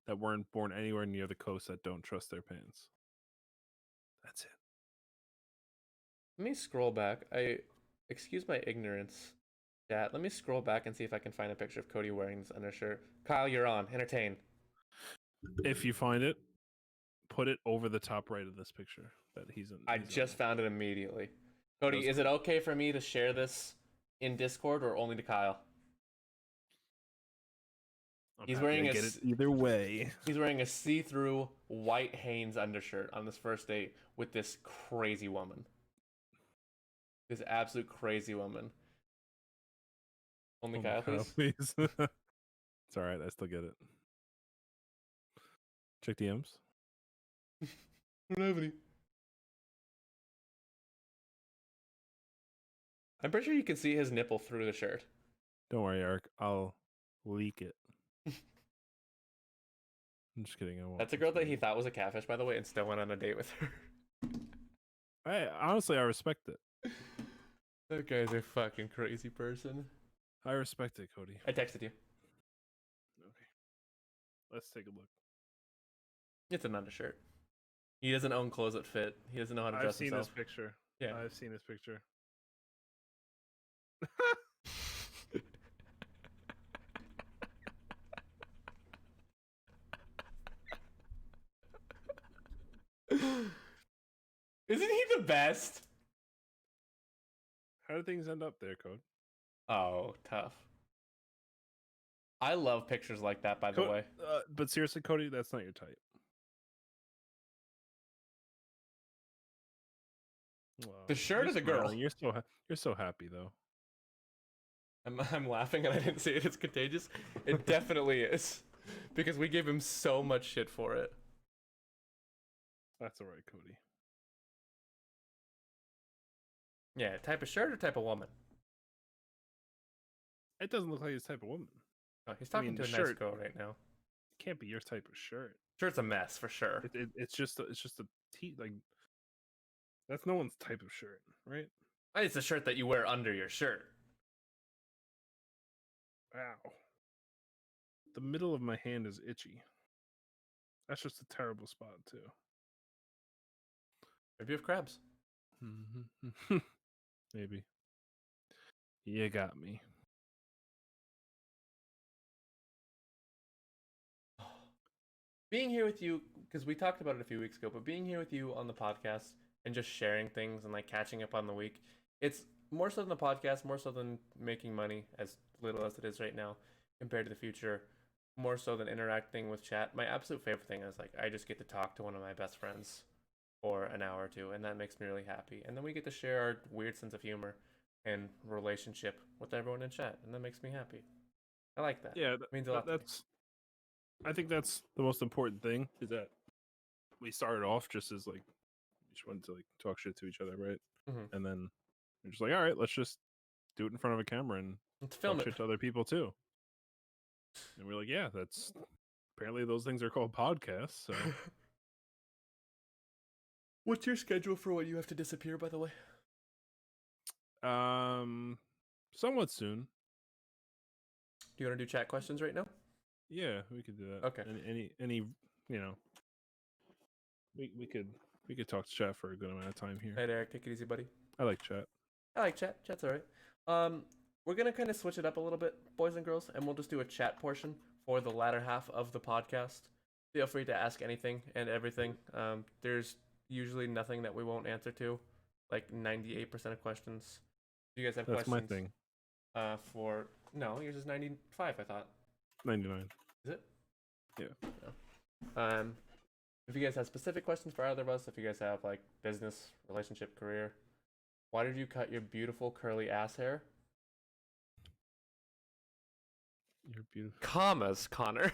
that weren't born anywhere near the coast that don't trust their pants. That's it. Let me scroll back. Excuse my ignorance, chat. Let me scroll back and see if I can find a picture of Cody wearing this undershirt. Kyle, you're on. Entertain. If you find it, put it over the top right of this picture that he's in. I just found it immediately. Cody, is it okay for me to share this in Discord or only to Kyle? He's wearing get it either way. He's wearing a see-through white Hanes undershirt on this first date with this crazy woman. This absolute crazy woman. Only Oh my Kyle, God, please. please. It's all right. I still get it. Check DMs. I don't have any. I'm pretty sure you can see his nipple through the shirt. Don't worry, Eric. I'll leak it. I'm just kidding. I won't. That's a girl that he thought was a catfish, by the way, and still went on a date with her. Honestly, I respect it. That guy's a fucking crazy person. I respect it, Cody. I texted you. Okay. Let's take a look. It's an undershirt. He doesn't own clothes that fit. He doesn't know how to I've dress seen himself. this picture. Yeah. I've seen this picture. Isn't he the best? How do things end up there, Code? Oh, tough. I love pictures like that, by the way. But seriously, Cody, that's not your type. Wow. The shirt You're is a girl. smiling. You're so happy though. I'm laughing and I didn't say it. It's contagious. It definitely is. Because we gave him so much shit for it. That's all right, Cody. Yeah, type of shirt or type of woman? It doesn't look like his type of woman. Oh, he's talking to a the nice shirt- girl right now. It can't be your type of shirt. Shirt's a mess for sure. It's just a tee, like that's no one's type of shirt, right? It's a shirt that you wear under your shirt. Wow. The middle of my hand is itchy. That's just a terrible spot too. Maybe you have crabs. Maybe. You got me. Being here with you, because we talked about it a few weeks ago, but being here with you on the podcast and just sharing things and like catching up on the week, it's more so than the podcast, more so than making money, as little as it is right now, compared to the future, more so than interacting with chat. My absolute favorite thing is like I just get to talk to one of my best friends for an hour or two, and that makes me really happy. And then we get to share our weird sense of humor and relationship with everyone in chat, and that makes me happy. I like that. Yeah, It means a lot to me. I think that's the most important thing is that we started off just as like we just wanted to like talk shit to each other, right? Mhm. And then we're just like, all right, let's just do it in front of a camera and Let's film talk it. shit to other people too. And we're like, yeah, that's apparently those things are called podcasts. So What's your schedule for when you have to disappear, by the way? somewhat soon. Do you want to do chat questions right now? Yeah, we could do that. Okay. Any you know, we could talk to chat for a good amount of time here. Hey, Derek, take it easy, buddy. I like chat. I like chat. Chat's all right. We're gonna kind of switch it up a little bit, boys and girls, and we'll just do a chat portion for the latter half of the podcast. Feel free to ask anything and everything. There's usually nothing that we won't answer to, like 98% of questions. Do you guys have That's questions? my thing. No, yours is 95. I thought. 99. Is it? Yeah. No. If you guys have specific questions for either of us, if you guys have like business, relationship, career, why did you cut your beautiful curly ass hair? You're beautiful. Commas, Connor.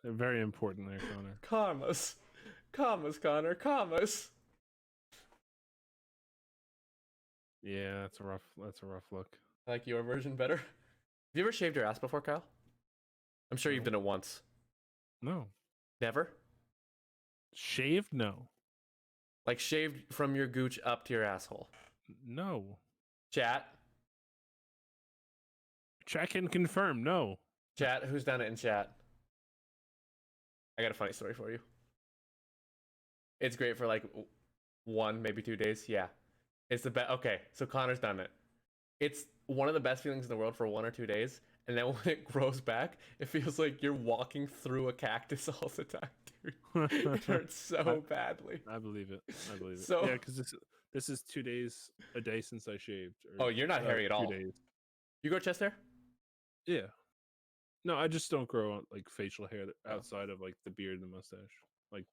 They're very important there, Connor. Commas, Connor. Commas. Yeah, that's a rough look. I like your version better. Have you ever shaved your ass before, Kyle? I'm sure you've done it once. No. Never? Shaved? No. Like shaved from your gooch up to your asshole. No. Chat. Chat can confirm. No. Chat, who's done it in chat? I got a funny story for you. It's great for like 1, maybe 2 days. Yeah. It's the best. Okay, so Connor's done it. It's one of the best feelings in the world for 1 or 2 days. And then when it grows back, it feels like you're walking through a cactus all the time, dude. It hurts so badly. I believe it. So- yeah, because this is 2 days a day since I shaved. Oh, you're not hairy at 2 all. days. You grow chest hair? Yeah. No, I just don't grow like facial hair Oh. outside of like the beard and the mustache, like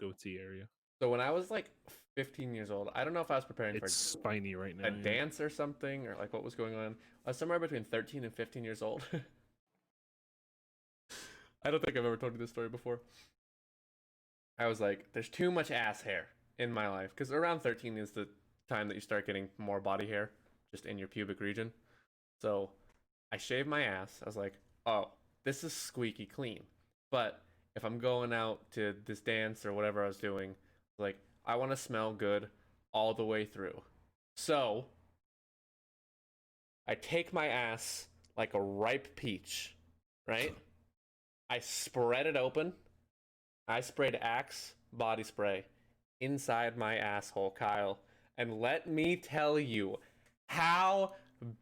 goatee area. So when I was like 15 years old, I don't know if I was preparing It's for spiny right now. a yeah. dance or something, or like what was going on. I was somewhere between 13 and 15 years old. I don't think I've ever told you this story before. I was like, there's too much ass hair in my life. Because around 13 is the time that you start getting more body hair just in your pubic region. So I shaved my ass. I was like, oh, this is squeaky clean. But if I'm going out to this dance or whatever I was doing, like, I want to smell good all the way through. So I take my ass like a ripe peach, right? I spread it open. I sprayed Axe body spray inside my asshole, Kyle. And let me tell you how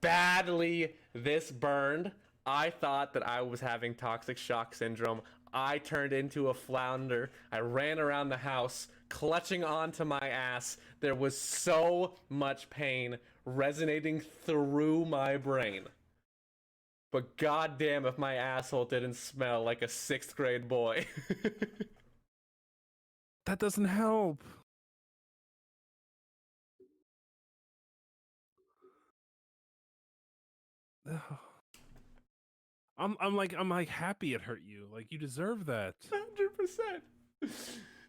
badly this burned. I thought that I was having toxic shock syndrome. I turned into a flounder. I ran around the house, clutching onto my ass. There was so much pain resonating through my brain. But goddamn if my asshole didn't smell like a 6th grade boy. That doesn't help. I'm like happy it hurt you. Like you deserve that. 100%.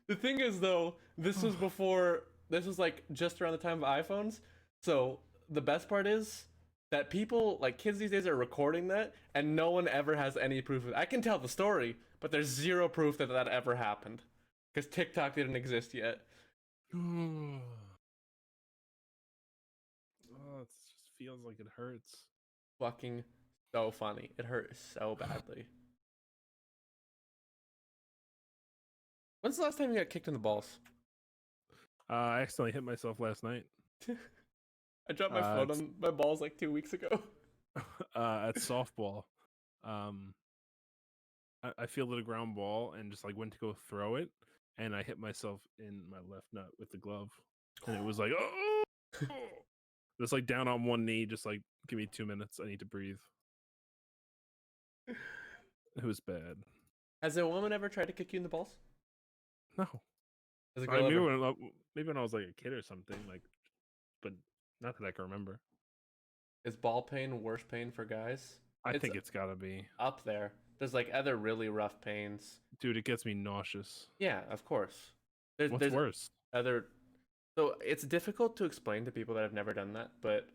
The thing is though, this was before, this was like just around the time of iPhones. So the best part is that people, like kids these days, are recording that and no one ever has any proof of it. I can tell the story, but there's zero proof that that ever happened. Because TikTok didn't exist yet. Oh, it just feels like it hurts. Fucking so funny. It hurt so badly. When's the last time you got kicked in the balls? I accidentally hit myself last night. I dropped my phone on my balls like 2 weeks ago. At softball. I fielded a ground ball and just like went to go throw it, and I hit myself in my left nut with the glove, and it was like, oh, just like down on one knee, just like give me 2 minutes, I need to breathe. It was bad. Has a woman ever tried to kick you in the balls? No, Has a I girl knew ever? maybe when I was like a kid or something, like, but not that I can remember. Is ball pain worse pain for guys? I think it's gotta be. Up there. There's like other really rough pains. Dude, it gets me nauseous. Yeah, of course. What's worse? Other. So it's difficult to explain to people that have never done that, but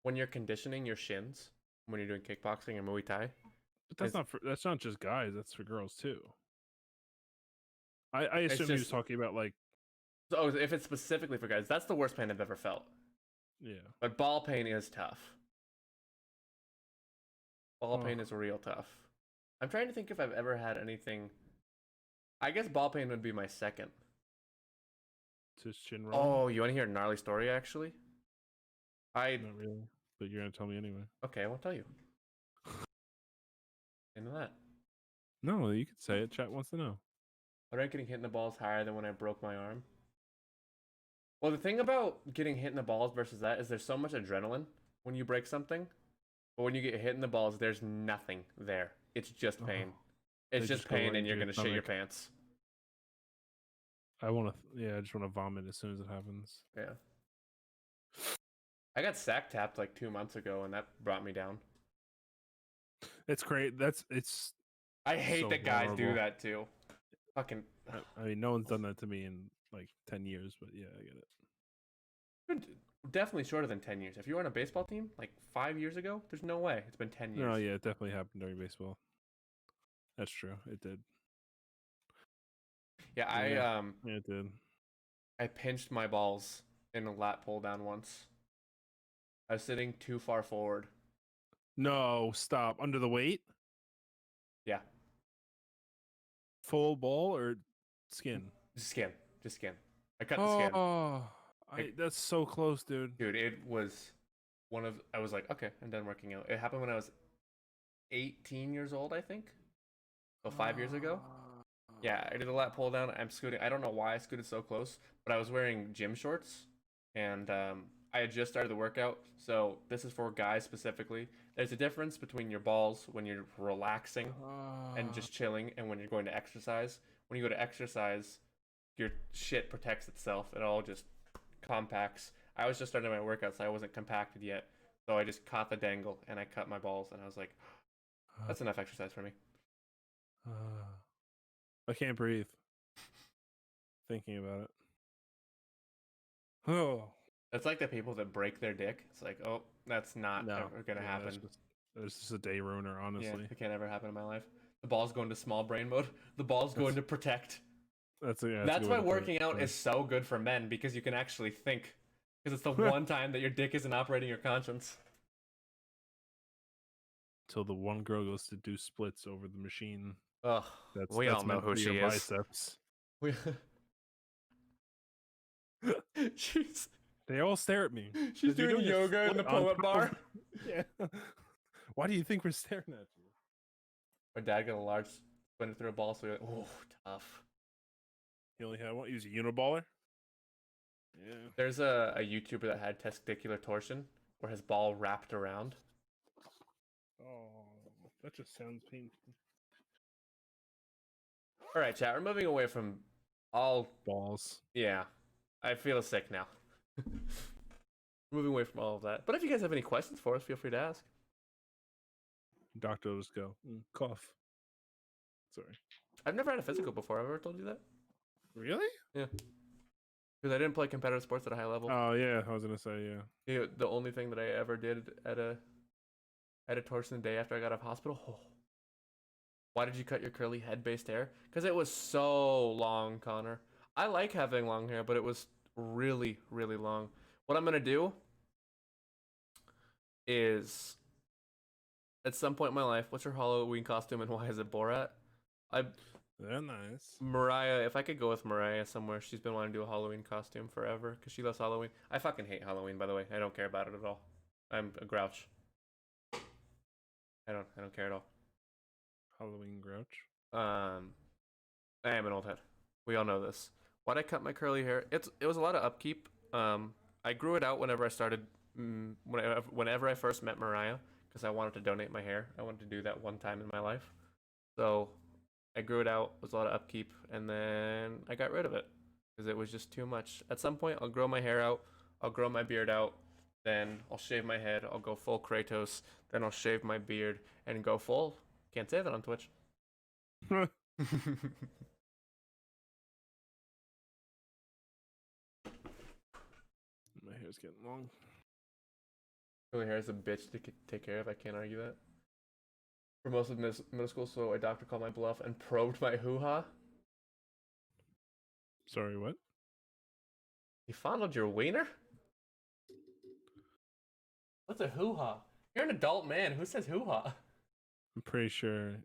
when you're conditioning your shins, when you're doing kickboxing or Muay Thai, But that's not just guys. That's for girls too. I It's assume he was just- talking about like, so if it's specifically for guys, that's the worst pain I've ever felt. yeah. But ball pain is tough. Ball Oh. pain is real tough. I'm trying to think if I've ever had anything. I guess ball pain would be my second. Just chin roll. Oh, you want to hear a gnarly story actually? Not really. But you're gonna tell me anyway. Okay, I won't tell you. Into that. No, you could say it. Chat wants to know. I rank getting hit in the balls higher than when I broke my arm. Well, the thing about getting hit in the balls versus that is there's so much adrenaline when you break something. But when you get hit in the balls, there's nothing there. It's just pain. It's They just just go pain right and you're into going your to shit your stomach. pants. I just want to vomit as soon as it happens. Yeah. I got sack tapped like 2 months ago and that brought me down. It's great. It's. I hate So that guys do vulnerable. that too. Fucking. I mean, no one's done that to me in like 10 years, but yeah, I get it. Definitely shorter than 10 years. If you were on a baseball team like 5 years ago, there's no way. It's been 10 years. No, yeah, it definitely happened during baseball. That's true. It did. Yeah, Yeah, it did. I pinched my balls in a lat pull down once. I was sitting too far forward. No, stop. Under the weight? Yeah, Full ball or skin? just skin. I cut the skin. Oh, Like- that's so close, dude. Dude, it was I was like, okay, I'm done working out. It happened when I was 18 years old, I think. So 5 years ago. Yeah, I did a lat pull down. I'm scooting. I don't know why I scooted so close, but I was wearing gym shorts, and I had just started the workout. So this is for guys specifically. There's a difference between your balls when you're relaxing and just chilling, and when you're going to exercise. When you go to exercise, your shit protects itself. It all just compacts. I was just starting my workout, so I wasn't compacted yet. So I just caught the dangle and I cut my balls, and I was like, that's enough exercise for me. I can't breathe. Thinking about it. Oh. That's like the people that break their dick. It's like, oh, that's not ever gonna happen. It's just a day ruiner, honestly. Yeah, it can't ever happen in my life. The ball's going to small brain mode. The ball's going to protect. That's why working out is so good for men, because you can actually think. Because it's the one time that your dick isn't operating your conscience. Till the one girl goes to do splits over the machine. Ugh, we all know who she is. Biceps. She's They all stare at me. She's doing yoga in the pull-up bar. Yeah. Why do you think we're staring at you? My dad got a large splinter through a ball, so we're like, oh, tough. He only had one. He was a uniballer. Yeah. There's a YouTuber that had testicular torsion, where his ball wrapped around. Oh, that just sounds painful. All right, chat. We're moving away from all balls. Yeah, I feel sick now. Moving away from all of that. But if you guys have any questions for us, feel free to ask. Doctor, just go. Cough. Sorry. I've never had a physical before. I've ever told you that? Really? Yeah. Because I didn't play competitive sports at a high level. Oh yeah, I was gonna say yeah. The only thing that I ever did at a torsion the day after I got out of hospital. Oh. Why did you cut your curly head-based hair? Because it was so long, Connor. I like having long hair, but it was really, really long. What I'm gonna do is, at some point in my life, what's your Halloween costume and why is it Borat? They're nice. Mariah, if I could go with Mariah somewhere, she's been wanting to do a Halloween costume forever because she loves Halloween. I fucking hate Halloween, by the way. I don't care about it at all. I'm a grouch. I don't care at all. Halloween grouch. I am an old head. We all know this. Why'd I cut my curly hair? It was a lot of upkeep. I grew it out whenever I started, whenever I first met Mariah, because I wanted to donate my hair. I wanted to do that one time in my life. So I grew it out. It was a lot of upkeep, and then I got rid of it because it was just too much. At some point, I'll grow my hair out. I'll grow my beard out. Then I'll shave my head. I'll go full Kratos. Then I'll shave my beard and go full. Can't say that on Twitch. My hair's getting long. Curly hair is a bitch to take care of. I can't argue that. For most of middle school, so a doctor called my bluff and probed my hoo-ha. Sorry, what? He fondled your wiener? What's a hoo-ha? You're an adult man. Who says hoo-ha? I'm pretty sure.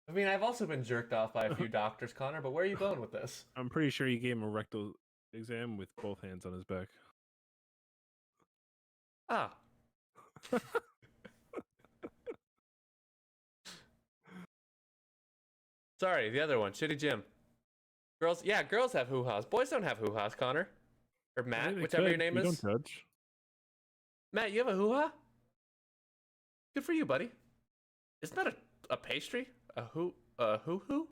I mean, I've also been jerked off by a few doctors, Connor, but where are you going with this? I'm pretty sure you gave him a rectal exam with both hands on his back. Ah. Sorry, the other one. Shitty Jim. Girls have hoo-has. Boys don't have hoo-has, Connor. Or Matt, whichever your name is. Don't judge. Matt, you have a hoo-ha? Good for you, buddy. Isn't that a pastry? A hoo-hoo?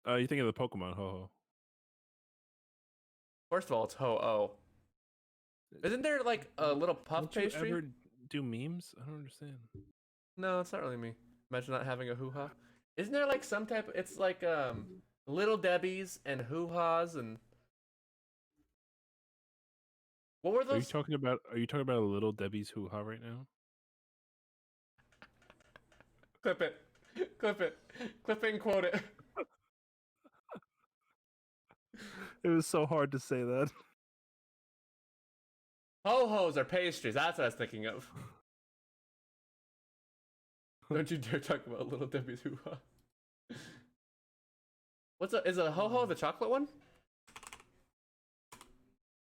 You think of the Pokemon ho-ho. First of all, it's ho-oh. Isn't there like a little puff pastry? You ever do memes? I don't understand. No, it's not really me. Imagine not having a hoo-ha. Isn't there like some type? It's like Little Debbie's and hoo-has and what were those? Are you talking about a Little Debbie's hoo-ha right now? Clip it and quote it. It was so hard to say that. Ho-hos are pastries. That's what I was thinking of. Don't you dare talk about Little Debbie's hoo-ha. Is a ho-ho the chocolate one?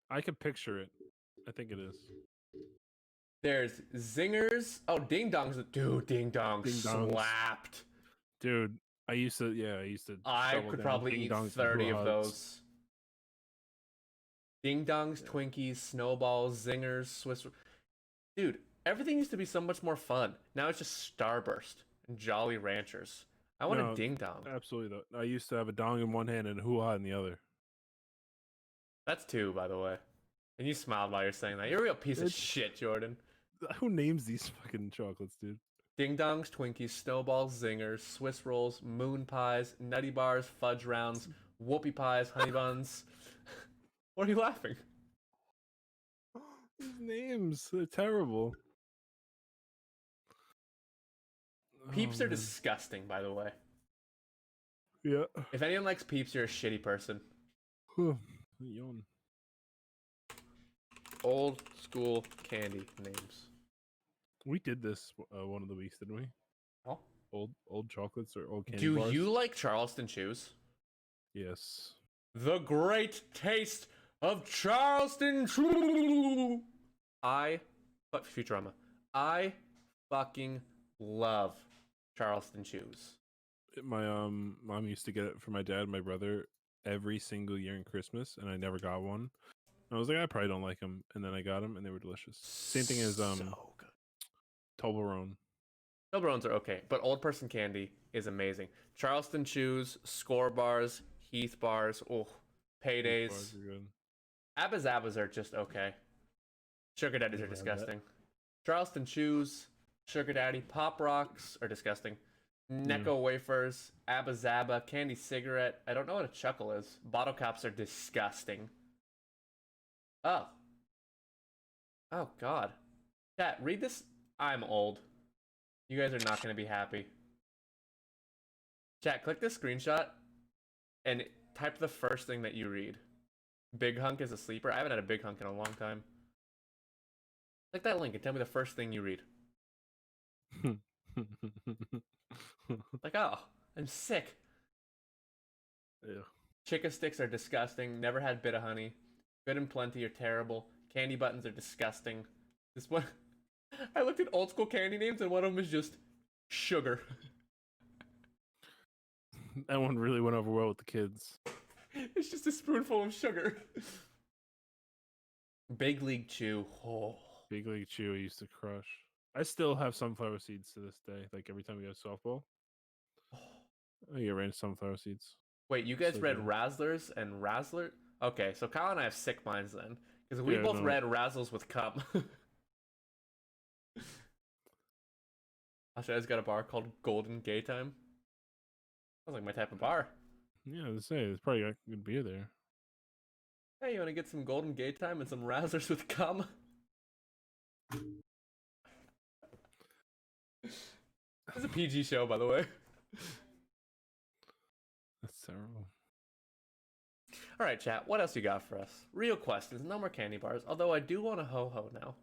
I can picture it. I think it is. There's zingers. Oh, ding dongs. Dude, ding dongs slapped. Dude, I used to. I could probably eat 30 of those. Ding dongs, Twinkies, snowballs, zingers, Swiss. Dude, everything used to be so much more fun. Now it's just Starburst and Jolly Ranchers. I want No, a ding dong. Absolutely though. I used to have a dong in one hand and a hoo-ha in the other. That's 2, by the way. And you smiled while you're saying that. You're a real piece of It's- shit, Jordan. Who names these fucking chocolates, dude? Ding dongs, Twinkies, snowballs, zingers, Swiss rolls, moon pies, nutty bars, fudge rounds, whoopie pies, honey buns. What are you laughing? These names, they're terrible. Peeps Oh, are man. disgusting, by the way. Yeah. If anyone likes Peeps, you're a shitty person. Yawn. Old school candy names. We did this one of the weeks, didn't we? Oh. Old chocolates or old candy Do bars? you like Charleston Chews? Yes. The great taste of Charleston Chew. Futurama. I fucking love Charleston Chews. My mom used to get it for my dad and my brother every single year in Christmas, and I never got one. I was like, I probably don't like them, and then I got them, and they were delicious. Same thing as So good. Toblerone. Toblerones are okay, but old person candy is amazing. Charleston Chews, Score bars, Heath bars, These Paydays. bars are good. Abba Zabbas are just okay. Sugar Daddies are Never had that. disgusting. Charleston Chews, Sugar Daddy, Pop Rocks are disgusting. Necco wafers, Abba Zabba, candy cigarette. I don't know what a chuckle is. Bottle caps are disgusting. Oh. Oh, God. Chat, read this. I'm old. You guys are not going to be happy. Chat, click this screenshot and type the first thing that you read. Big Hunk is a sleeper. I haven't had a Big Hunk in a long time. Click that link and tell me the first thing you read. Like, oh, I'm sick. Yeah. Chica sticks are disgusting. Never had bit of honey. Good and plenty are terrible. Candy buttons are disgusting. This one, I looked at old school candy names and one of them is just sugar. That one really went over well with the kids. It's just a spoonful of sugar. Big League Chew. Oh. Big League Chew I used to crush. I still have sunflower seeds to this day. Like every time we go to softball, I get random sunflower seeds. Wait, you guys So read good. Razzlers and Razzler? Okay, so Kyle and I have sick minds then. Because we Yeah, both no. read Razzles with cum. I'll show you guys got a bar called Golden Gay Time. Sounds like my type of bar. Yeah, I was say there's probably got good beer there. Hey, you want to get some Golden Gay Time and some Razzlers with cum? This is a PG show, by the way. That's terrible. All right, chat. What else you got for us? Real questions. No more candy bars. Although I do want a ho ho now,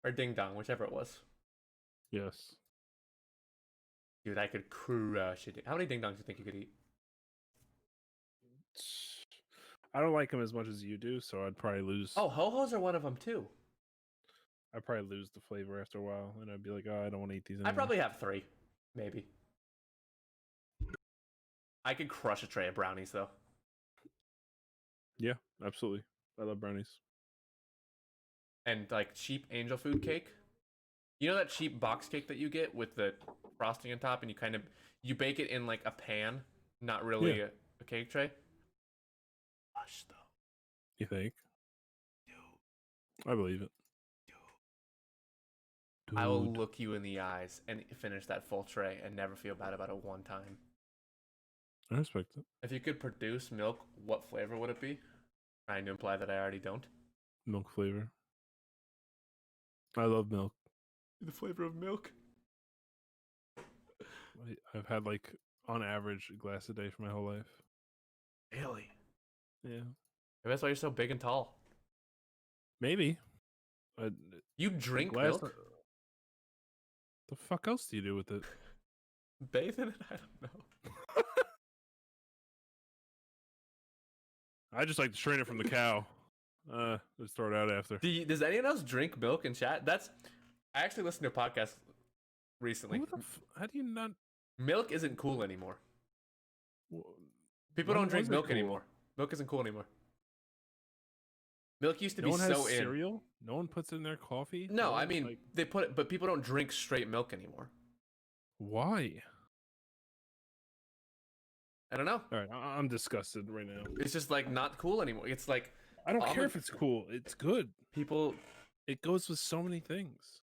or ding dong, whichever it was. Yes. Dude, I could crush it. How many ding dongs do you think you could eat? I don't like them as much as you do, so I'd probably lose. Oh, ho hos are one of them too. I'd probably lose the flavor after a while, and I'd be like, oh, I don't want to eat these anymore. I probably have 3, maybe. I could crush a tray of brownies though. Yeah, absolutely. I love brownies. And like cheap angel food cake. You know that cheap box cake that you get with the frosting on top, and you bake it in like a pan, not really Yeah. a cake tray. Crush though. You think? Dude. I believe it. I will Dude. look you in the eyes and finish that full tray and never feel bad about it one time. I respect it. If you could produce milk, what flavor would it be? Trying to imply that I already don't. Milk flavor. I love milk. The flavor of milk. I've had like on average a glass a day for my whole life. Really? Yeah. Maybe that's why you're so big and tall. Maybe. You drink glass- milk? The fuck else do you do with it? Bathe in it? I don't know. I just like to strain it from the cow. Just throw it out after. Does anyone else drink milk in chat? I actually listened to a podcast recently. How do you not? Milk isn't cool anymore. wh- People when don't drink was it milk cool? anymore. Milk isn't cool anymore. Milk used to No be one has so in. cereal. No one puts it in their coffee. No, one, I mean like, they put it, but people don't drink straight milk anymore. why? I don't know. All right, I'm disgusted right now. It's just like not cool anymore. It's like I don't care almond- if it's cool. It's good. people It goes with so many things.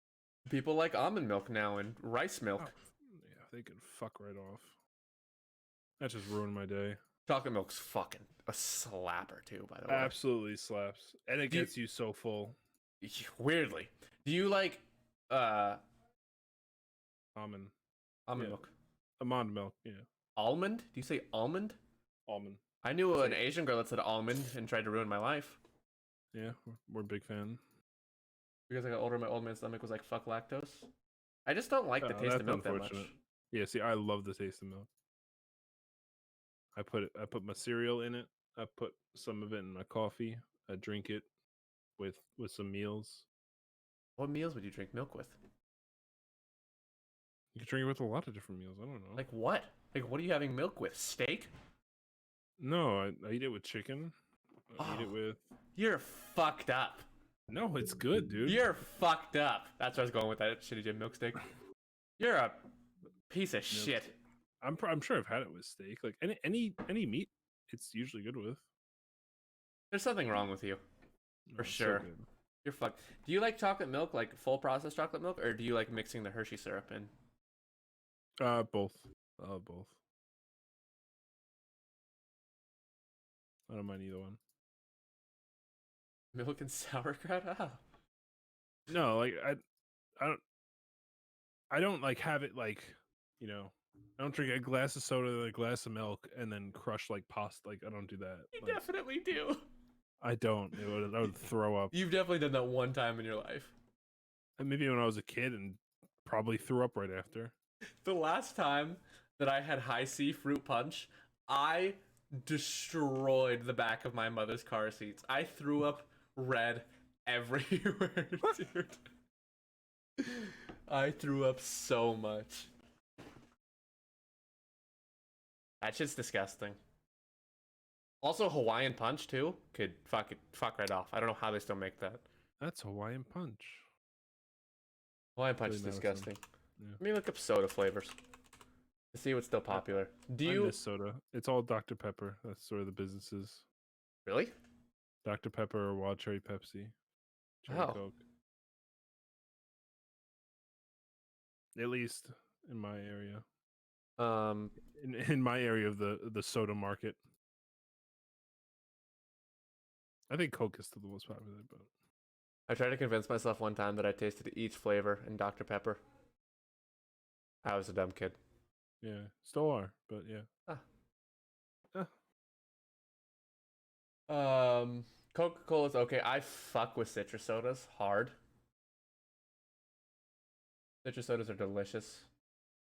like almond milk now and rice milk. Oh, yeah, they can fuck right off. That just ruined my day. Chocolate milk's fucking a slapper too, by the way. Absolutely slaps, and it Do you- gets you so full. Weirdly, do you like Almond almond Yeah. milk? almond milk, yeah, Almond? Do you say almond? almond. I knew an Asian girl that said almond and tried to ruin my life. Yeah, we're a big fan. Because I got older, my old man's stomach was like, fuck lactose. I just don't like the Oh, taste of that's milk that much. unfortunate. Yeah, see, I love the taste of milk. I put my cereal in it. I put some of it in my coffee. I drink it with some meals. What meals would you drink milk with? You can drink it with a lot of different meals. I don't know. Like what? Like what are you having milk with? Steak? No, I eat it with chicken. I eat it Oh. with. You're fucked up. No, it's good, dude. You're fucked up. That's where I was going with that shitty Jim milk steak. You're a piece of shit. I'm sure I've had it with steak. Like any meat, it's usually good with. There's something wrong with you. For It's sure. good. You're fucked. Do you like chocolate milk, like full processed chocolate milk, or do you like mixing the Hershey syrup in? Both. Both. I don't mind either one. Milk and sauerkraut? Ah. No, like I don't like have it like, I don't drink a glass of soda, a glass of milk, and then crush like pasta. Like I don't do that. You Like, definitely do. I don't. I would throw up. You've definitely done that one time in your life. And maybe when I was a kid and probably threw up right after. The last time that I had high C fruit punch, I destroyed the back of my mother's car seats. I threw up red everywhere, dude. I threw up so much. That shit's disgusting. Also, Hawaiian punch too could fuck right off. I don't know how they still make that. That's Hawaiian punch. Hawaiian punch is Really nice disgusting. Yeah. Let me look up soda flavors to see what's still popular. Do I you miss soda. It's all Dr. Pepper. That's sort of the businesses. really? Dr. Pepper or Wild Cherry Pepsi. Cherry Oh. Coke. At least in my area. In my area of the soda market. I think Coke is still the most popular, but I tried to convince myself one time that I tasted each flavor in Dr. Pepper. I was a dumb kid. yeah, still are, but yeah. Coca-Cola's okay. I fuck with citrus sodas hard. Citrus sodas are delicious.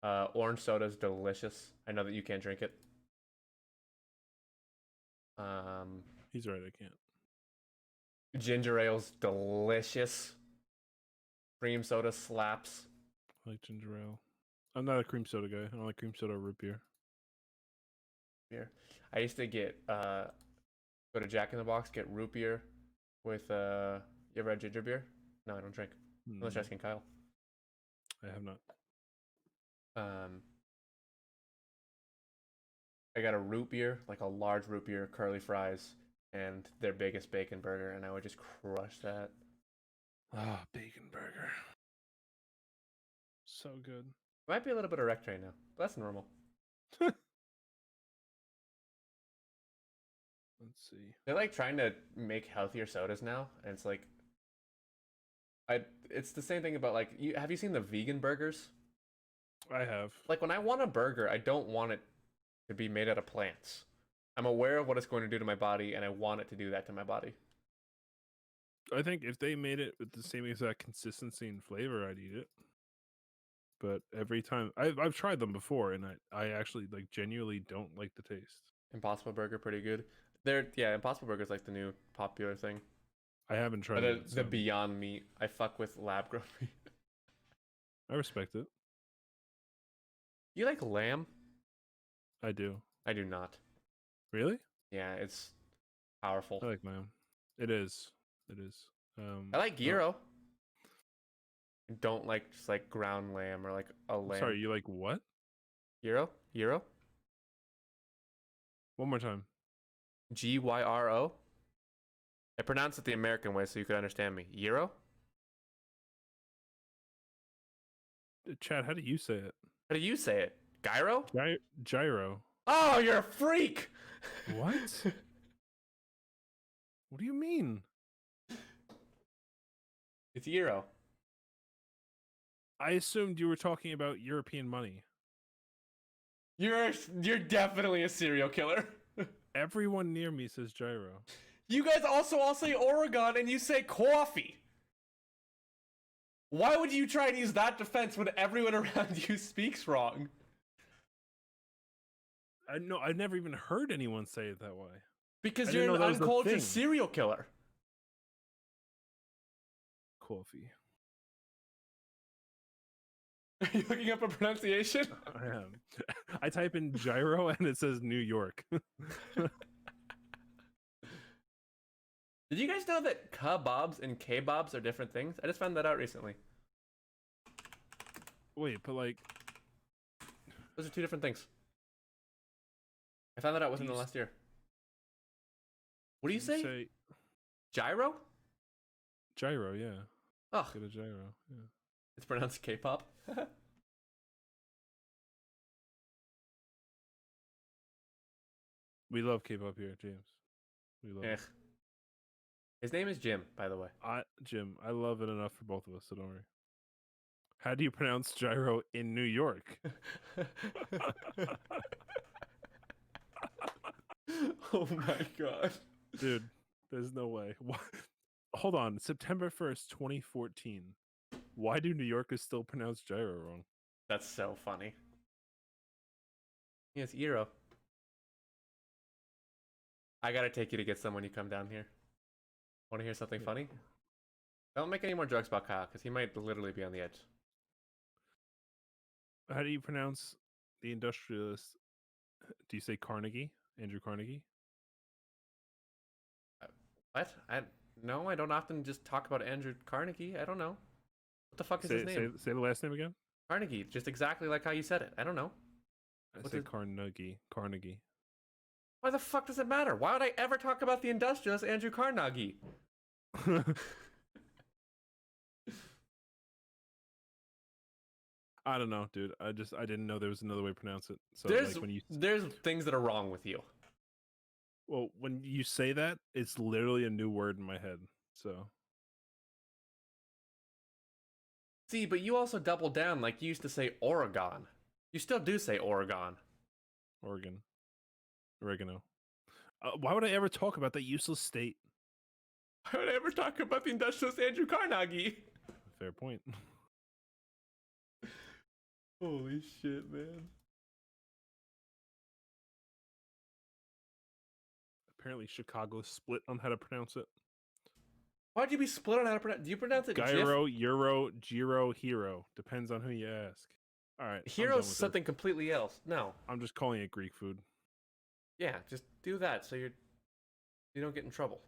Orange soda is delicious. I know that you can't drink it. He's right, I can't. Ginger ale's delicious. Cream soda slaps. I like ginger ale. I'm not a cream soda guy. I don't like cream soda or root beer. Beer. I used to get go to Jack in the Box, get root beer with you ever had ginger beer? No, I don't drink. Unless you're Mm, asking Kyle. I have not. I got a root beer, like a large root beer, curly fries, and their biggest bacon burger, and I would just crush that. Ah, bacon burger. So good. Might be a little bit erect right now, but that's normal. Let's see. They're like trying to make healthier sodas now, and it's like, it's the same thing about like have you seen the vegan burgers? I have. Like when I want a burger, I don't want it to be made out of plants. I'm aware of what it's going to do to my body, and I want it to do that to my body. I think if they made it with the same exact consistency and flavor, I'd eat it. But every time I've tried them before, and I actually like genuinely don't like the taste. Impossible Burger, pretty good. Impossible Burger's like the new popular thing. I haven't Or tried the it. So Beyond Meat. I fuck with lab grown meat. I respect it. You like lamb? I do. I do not. Really? Yeah, it's powerful. I like lamb. It is. It is. I like oh, gyro. I don't like just like ground lamb or like a lamb. Sorry, you like what? Gyro? Gyro? One more time. Gyro. I pronounced it the American way so you could understand me. Gyro? Chad, how do you say it? How do you say it? Gyro? Gyro. Oh, you're a freak! What? What do you mean? It's Gyro. I assumed you were talking about European money. You're definitely a serial killer. Everyone near me says gyro. You guys also all say Oregon and you say coffee. Why would you try and use that defense when everyone around you speaks wrong? I've never even heard anyone say it that way. Because I you're didn't an know that was a uncultured thing. serial killer. Coffee. Are you looking up a pronunciation? I am. I type in gyro and it says New York. Did you guys know that kebabs and kebabs are different things? I just found that out recently. Wait, but like, Those are two different things. I found that out within the last year. What do you say? Gyro? Gyro, yeah. Oh, Get a gyro. Yeah. it's pronounced K-pop. We love K-pop here, James. We love Eh. it. His name is Jim, by the way. Jim, I love it enough for both of us, so don't worry. How do you pronounce gyro in New York? Oh my god. Dude, there's no way. Hold on, September 1st, 2014. Why do New Yorkers still pronounce gyro wrong? That's so funny. Yeah, it's Eero. I gotta take you to get some when you come down here. Want to hear something Yeah. funny? Don't make any more jokes about Kyle, because he might literally be on the edge. How do you pronounce the industrialist? Do you say Carnegie? Andrew Carnegie? What? No, I don't often just talk about Andrew Carnegie. I don't know. What the fuck is his name? Say the last name again. Carnegie, just exactly like how you said it. I don't know. I What say did- Carnegie. Carnegie. Why the fuck does it matter? Why would I ever talk about the industrialist Andrew Carnegie? I don't know, dude. I didn't know there was another way to pronounce it. So There's like when you things that are wrong with you. when you say that, it's literally a new word in my head. So See, but you also double down like you used to say Oregon. You still do say Oregon. Oregon, oregano. Why would I ever talk about that useless state? Why would I ever talk about the industrialist Andrew Carnegie? Fair point. Holy shit, man. Apparently, Chicago's split on how to pronounce it. Why'd you be split on how to pronounce? Do you pronounce it Gyro, Euro, Giro, Hero. Depends on who you ask. All right. GIF? Hero's something completely else. No. I'm just calling it Greek food. Yeah, just do that so you don't get in trouble.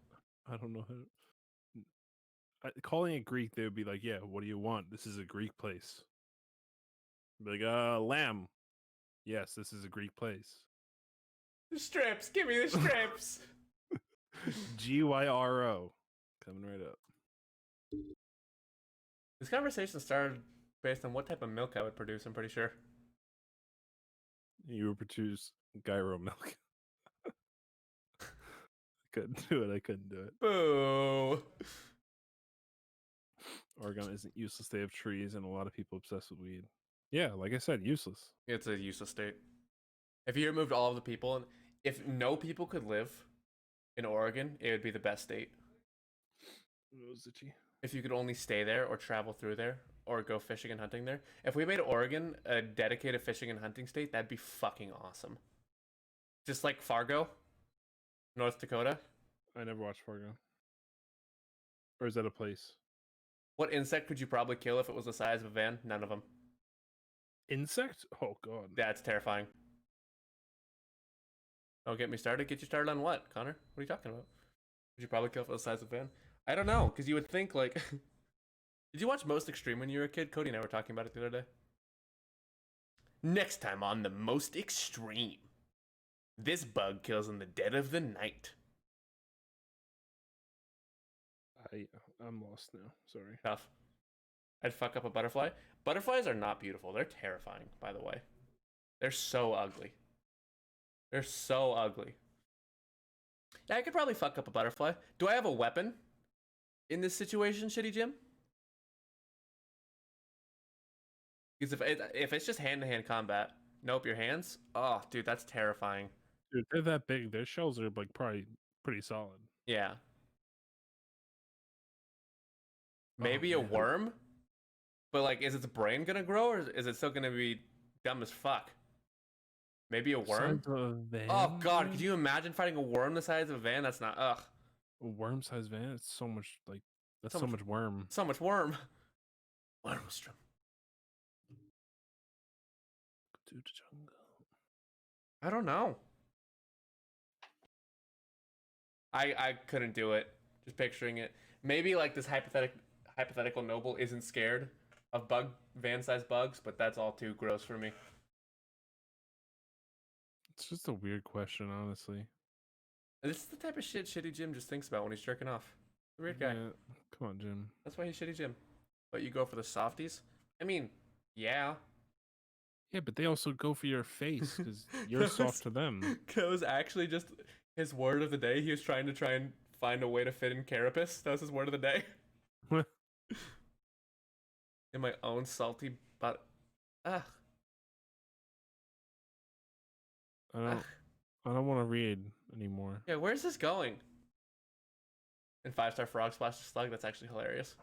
I don't know how to... calling it Greek, they would be like, yeah, what do you want? This is a Greek place. Be like, lamb. Yes, this is a Greek place. The strips, give me the strips. Gyro. Coming right up. This conversation started based on what type of milk I would produce, I'm pretty sure. You would produce gyro milk. I couldn't do it. Boo. Oregon isn't useless. They have trees and a lot of people obsessed with weed. Yeah, like I said, useless. It's a useless state. If you removed all of the people, and if no people could live in Oregon, it would be the best state. If you could only stay there or travel through there or go fishing and hunting there. If we made Oregon a dedicated fishing and hunting state, that'd be fucking awesome. Just like Fargo, North Dakota. I never watched Fargo. Or is that a place? What insect could you probably kill if it was the size of a van? None of them. Insect? Oh, God. That's terrifying. Don't get me started. Get you started on what, Connor? What are you talking about? Would you probably kill if it was the size of a van? I don't know, because you would think, like... Did you watch Most Extreme when you were a kid? Cody and I were talking about it the other day. Next time on The Most Extreme. This bug kills in the dead of the night. I'm lost now. Sorry. Tough. I'd fuck up a butterfly. Butterflies are not beautiful. They're terrifying, by the way. They're so ugly. They're so ugly. Yeah, I could probably fuck up a butterfly. Do I have a weapon in this situation, Shitty Jim? Because if it's just hand-to-hand combat, nope, your hands? Oh, dude, that's terrifying. Dude, they're that big. Their shells are like probably pretty solid. Yeah. Maybe a man. worm? But, like, is its brain gonna grow, or is it still gonna be dumb as fuck? Maybe a worm? Size of a van, Oh, God, dude? could you imagine fighting a worm the size of a van? That's not, ugh. A worm-sized van? It's so much, like, that's So so much- much worm. So much worm. Wormstrom. To the jungle. I don't know. I couldn't do it. Just picturing it. Maybe like this hypothetical noble isn't scared of van-sized bugs, but that's all too gross for me. It's just a weird question, honestly. This is the type of shit Shitty Jim just thinks about when he's jerking off. He's a weird guy. Yeah. Come on, Jim. That's why he's Shitty Jim. But you go for the softies? I mean, yeah. Yeah, but they also go for your face because you're soft to them. That was actually just his word of the day. He was trying and find a way to fit in carapace. That was his word of the day. In my own salty butt. Ugh. I don't want to read anymore. Yeah, where's this going? And 5-star frog splash slug. That's actually hilarious.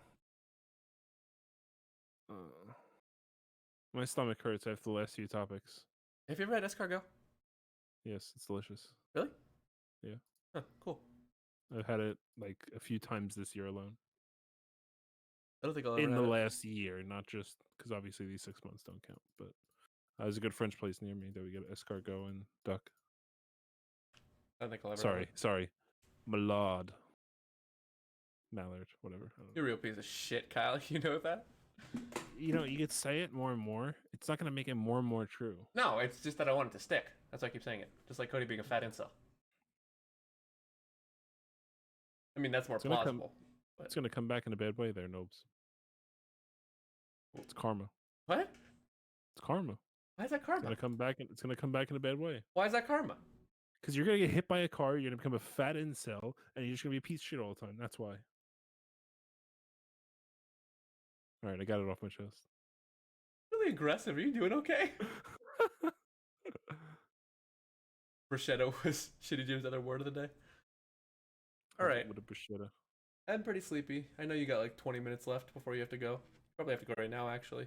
My stomach hurts after the last few topics. Have you ever had escargot? Yes, it's delicious. Really? Yeah. Huh, cool. I've had it like a few times this year alone. I don't think I'll ever In the have it. last year, not just because obviously these 6 months don't count. But there's a good French place near me that we get escargot and duck. I don't think I'll ever have it. Sorry, Malard, mallard, whatever. I don't know. You're a real piece of shit, Kyle. You know that? You know, you could say it more and more. It's not gonna make it more and more true. No, it's just that I want it to stick. That's why I keep saying it. Just like Cody being a fat incel. I mean, that's more It's gonna come- plausible. It's gonna come back in a bad way, there, Nobes. It's karma. What? It's karma. Why is that It's karma? gonna come back. It's gonna come back in a bad way. Why is that karma? Because you're gonna get hit by a car. You're gonna become a fat incel, and you're just gonna be a piece of shit all the time. That's why. All right, I got it off my chest. Really aggressive. Are you doing okay? Bruschetta was Shitty Jim's other word of the day. All right. With a bruschetta. I'm pretty sleepy. I know you got like 20 minutes left before you have to go. Probably have to go right now, actually.